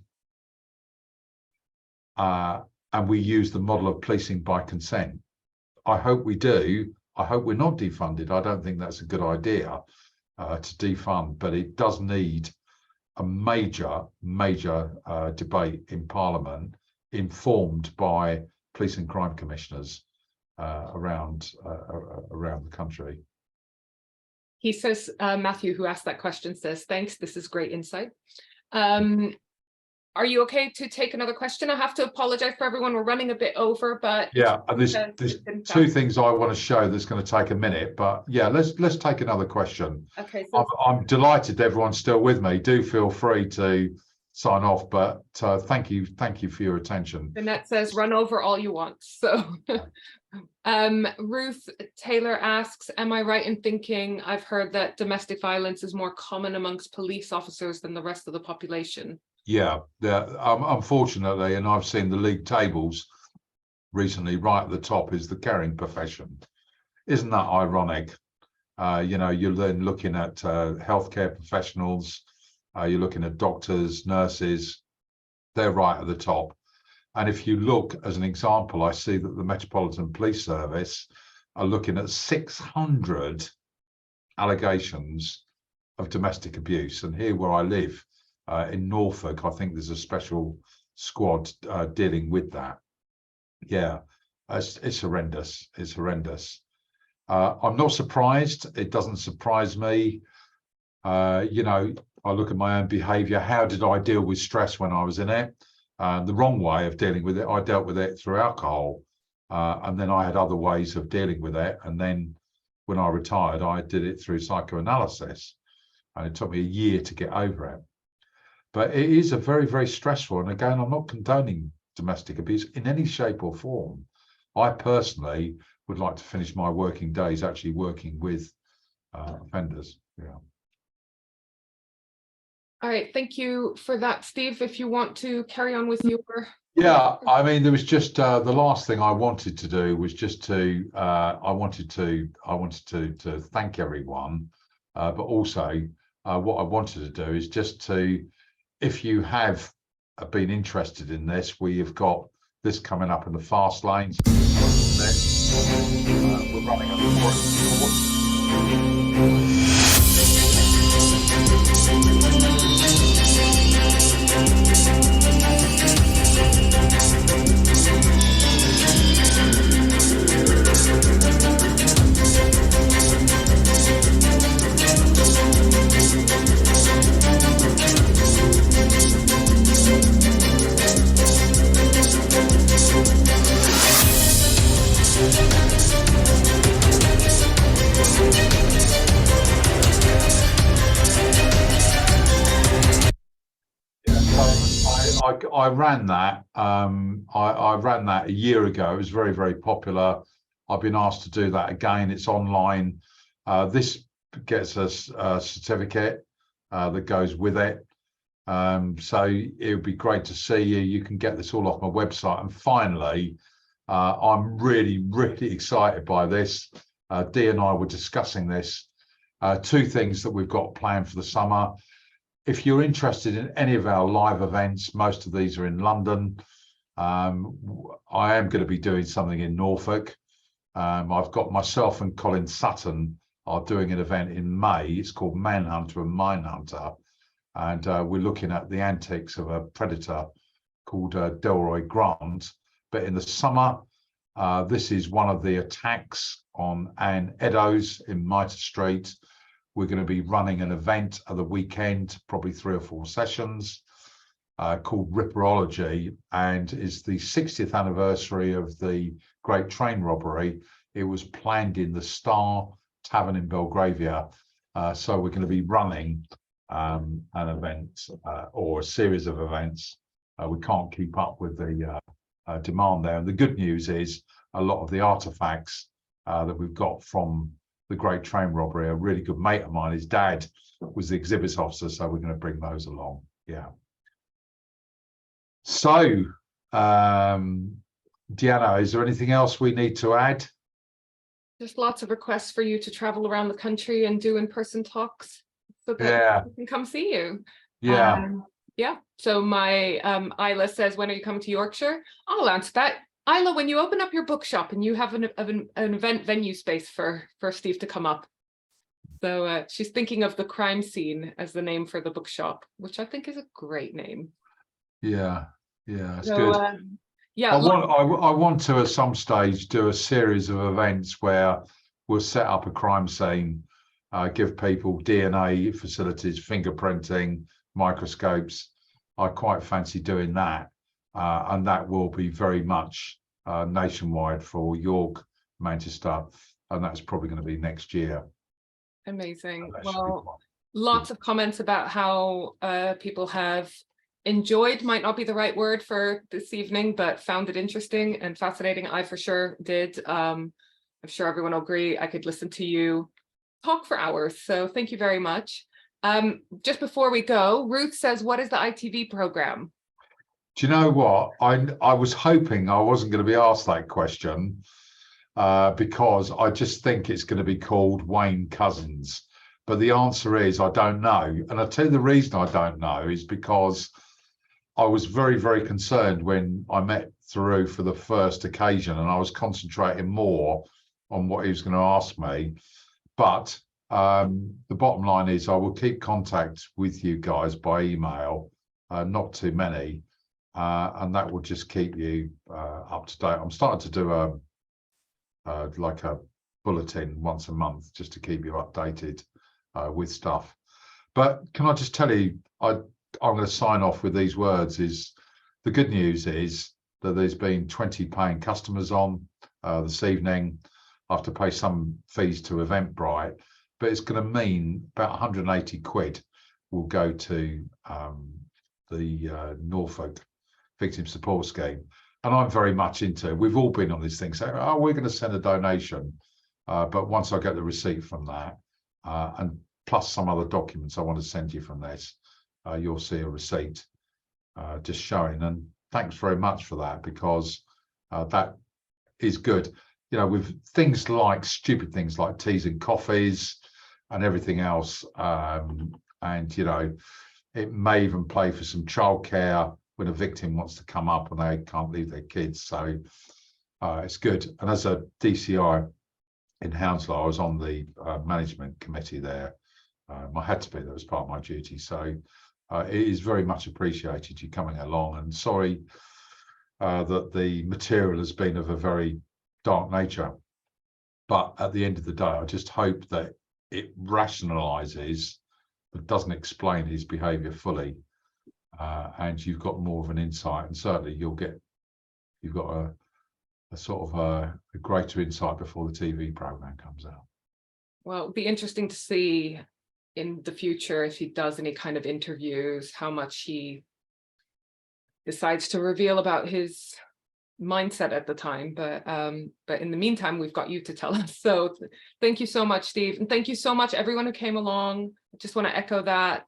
and we use the model of policing by consent. I hope we do. I hope we're not defunded. I don't think that's a good idea to defund, but it does need a major debate in Parliament, informed by police and crime commissioners around the country. He says, Matthew, who asked that question, says, thanks, this is great insight. Are you okay to take another question? I have to apologize for everyone. We're running a bit over, but yeah, and there's two things I want to show that's going to take a minute, but yeah, let's take another question. Okay. So I'm delighted everyone's still with me. Do feel free to sign off, but thank you for your attention. Annette says, run over all you want. So Ruth Taylor asks, am I right in thinking I've heard that domestic violence is more common amongst police officers than the rest of the population? Yeah, unfortunately, and I've seen the league tables recently, right at the top is the caring profession. Isn't that ironic? You know, you're then looking at healthcare professionals, you're looking at doctors, nurses, they're right at the top. And if you look as an example, I see that the Metropolitan Police Service are looking at 600 allegations of domestic abuse. And here where I live, in Norfolk, I think there's a special squad dealing with that. Yeah, it's horrendous. It's horrendous. I'm not surprised. It doesn't surprise me. You know, I look at my own behaviour. How did I deal with stress when I was in it? The wrong way of dealing with it, I dealt with it through alcohol. And then I had other ways of dealing with it. And then when I retired, I did it through psychoanalysis. And it took me a year to get over it. But it is a very stressful. And again, I'm not condoning domestic abuse in any shape or form. I personally would like to finish my working days actually working with offenders. Yeah. All right, thank you for that, Steve. If you want to carry on with your... Yeah, I mean, there was just the last thing I wanted to do was just to I wanted to thank everyone, but also what I wanted to do is just to, if you have been interested in this, we have got this coming up in the fast lanes. We're running I ran that. I ran that a year ago. It was very popular. I've been asked to do that again. It's online. This gets us a certificate that goes with it. So it would be great to see you. You can get this all off my website. And finally, I'm really excited by this. Dee and I were discussing this. Two things that we've got planned for the summer. If you're interested in any of our live events, most of these are in London. I am going to be doing something in Norfolk. I've got myself and Colin Sutton are doing an event in May. It's called Manhunter and Mindhunter. And we're looking at the antics of a predator called Delroy Grant. But in the summer, this is one of the attacks on Anne Eddowes in Mitre Street. We're going to be running an event at the weekend, probably 3 or 4 sessions, called Ripperology, and is the 60th anniversary of the Great Train Robbery. It was planned in the Star Tavern in Belgravia. So we're going to be running an event or a series of events. We can't keep up with the demand there. And the good news is a lot of the artifacts that we've got from the Great Train Robbery, a really good mate of mine, his dad was the exhibits officer, so we're going to bring those along. Yeah. So, Deanna, is there anything else we need to add? Just lots of requests for you to travel around the country and do in-person talks so that we can come see you. Yeah. Yeah. So my Isla says, when are you coming to Yorkshire? I'll answer that. Isla, when you open up your bookshop and you have an event venue space for Steve to come up. So she's thinking of the crime scene as the name for the bookshop, which I think is a great name. Yeah, it's So, good. yeah, I want to at some stage do a series of events where we'll set up a crime scene, give people DNA facilities, fingerprinting, microscopes. I quite fancy doing that, and that will be very much nationwide for York, Manchester, and that's probably going to be next year. amazing. That should be Well, lots of comments about how people have enjoyed, might not be the right word for this evening, but found it interesting and fascinating. I for sure did. I'm sure everyone will agree. I could listen to you talk for hours. So thank you very much. Just before we go, Ruth says, what is the ITV program? Do you know what? I was hoping I wasn't going to be asked that question because I just think it's going to be called Wayne Couzens. But the answer is I don't know. And I'll tell you the reason I don't know is because I was very, very concerned when I met Thoreau for the first occasion, and I was concentrating more on what he was going to ask me. But the bottom line is I will keep contact with you guys by email, not too many, and that will just keep you up to date. I'm starting to do like a bulletin once a month just to keep you updated with stuff. But can I just tell you, I'm going to sign off with these words. Is the good news is that there's been 20 paying customers on this evening. I have to pay some fees to Eventbrite, but it's going to mean about 180 quid will go to the Norfolk Victim Support Scheme. And I'm very much into it. We've all been on this thing saying, oh, we're going to send a donation. But once I get the receipt from that, and plus some other documents I want to send you from this, you'll see a receipt just showing. And thanks very much for that, because that is good. You know, with things like stupid things like teas and coffees and everything else. And, you know, it may even play for some childcare when a victim wants to come up and they can't leave their kids. So it's good. And as a DCI in Hounslow, I was on the management committee there. I had to be, that was part of my duty. So it is very much appreciated you coming along, and sorry that the material has been of a very dark nature. But at the end of the day, I just hope that it rationalizes but doesn't explain his behavior fully. And you've got more of an insight, and certainly you've got a sort of a greater insight before the TV program comes out. Well, it'll be interesting to see in the future if he does any kind of interviews, how much he decides to reveal about his mindset at the time. But in the meantime, we've got you to tell us. So thank you so much, Steve. And thank you so much, everyone who came along. I just want to echo that.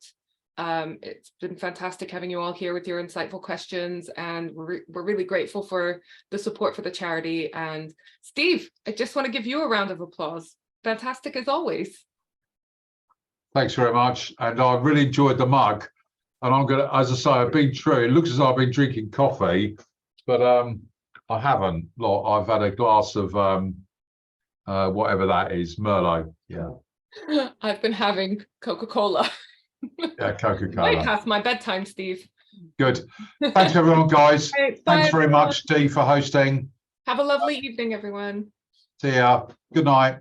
It's been fantastic having you all here with your insightful questions, and we're really grateful for the support for the charity. And Steve, I just want to give you a round of applause. Fantastic as always. Thanks very much. And I really enjoyed the mug. And I'm going to, as I say, I've been true. It looks as though I've been drinking coffee, but I haven't. I've had a glass of whatever that is, Merlot. Yeah. I've been having Coca-Cola. Yeah, Coca-Cola. Way past my bedtime, Steve. Good. Thanks, everyone, guys. Right, Thanks bye, very everyone. much, Dee, for hosting. Have a lovely evening, everyone. See ya. Good night.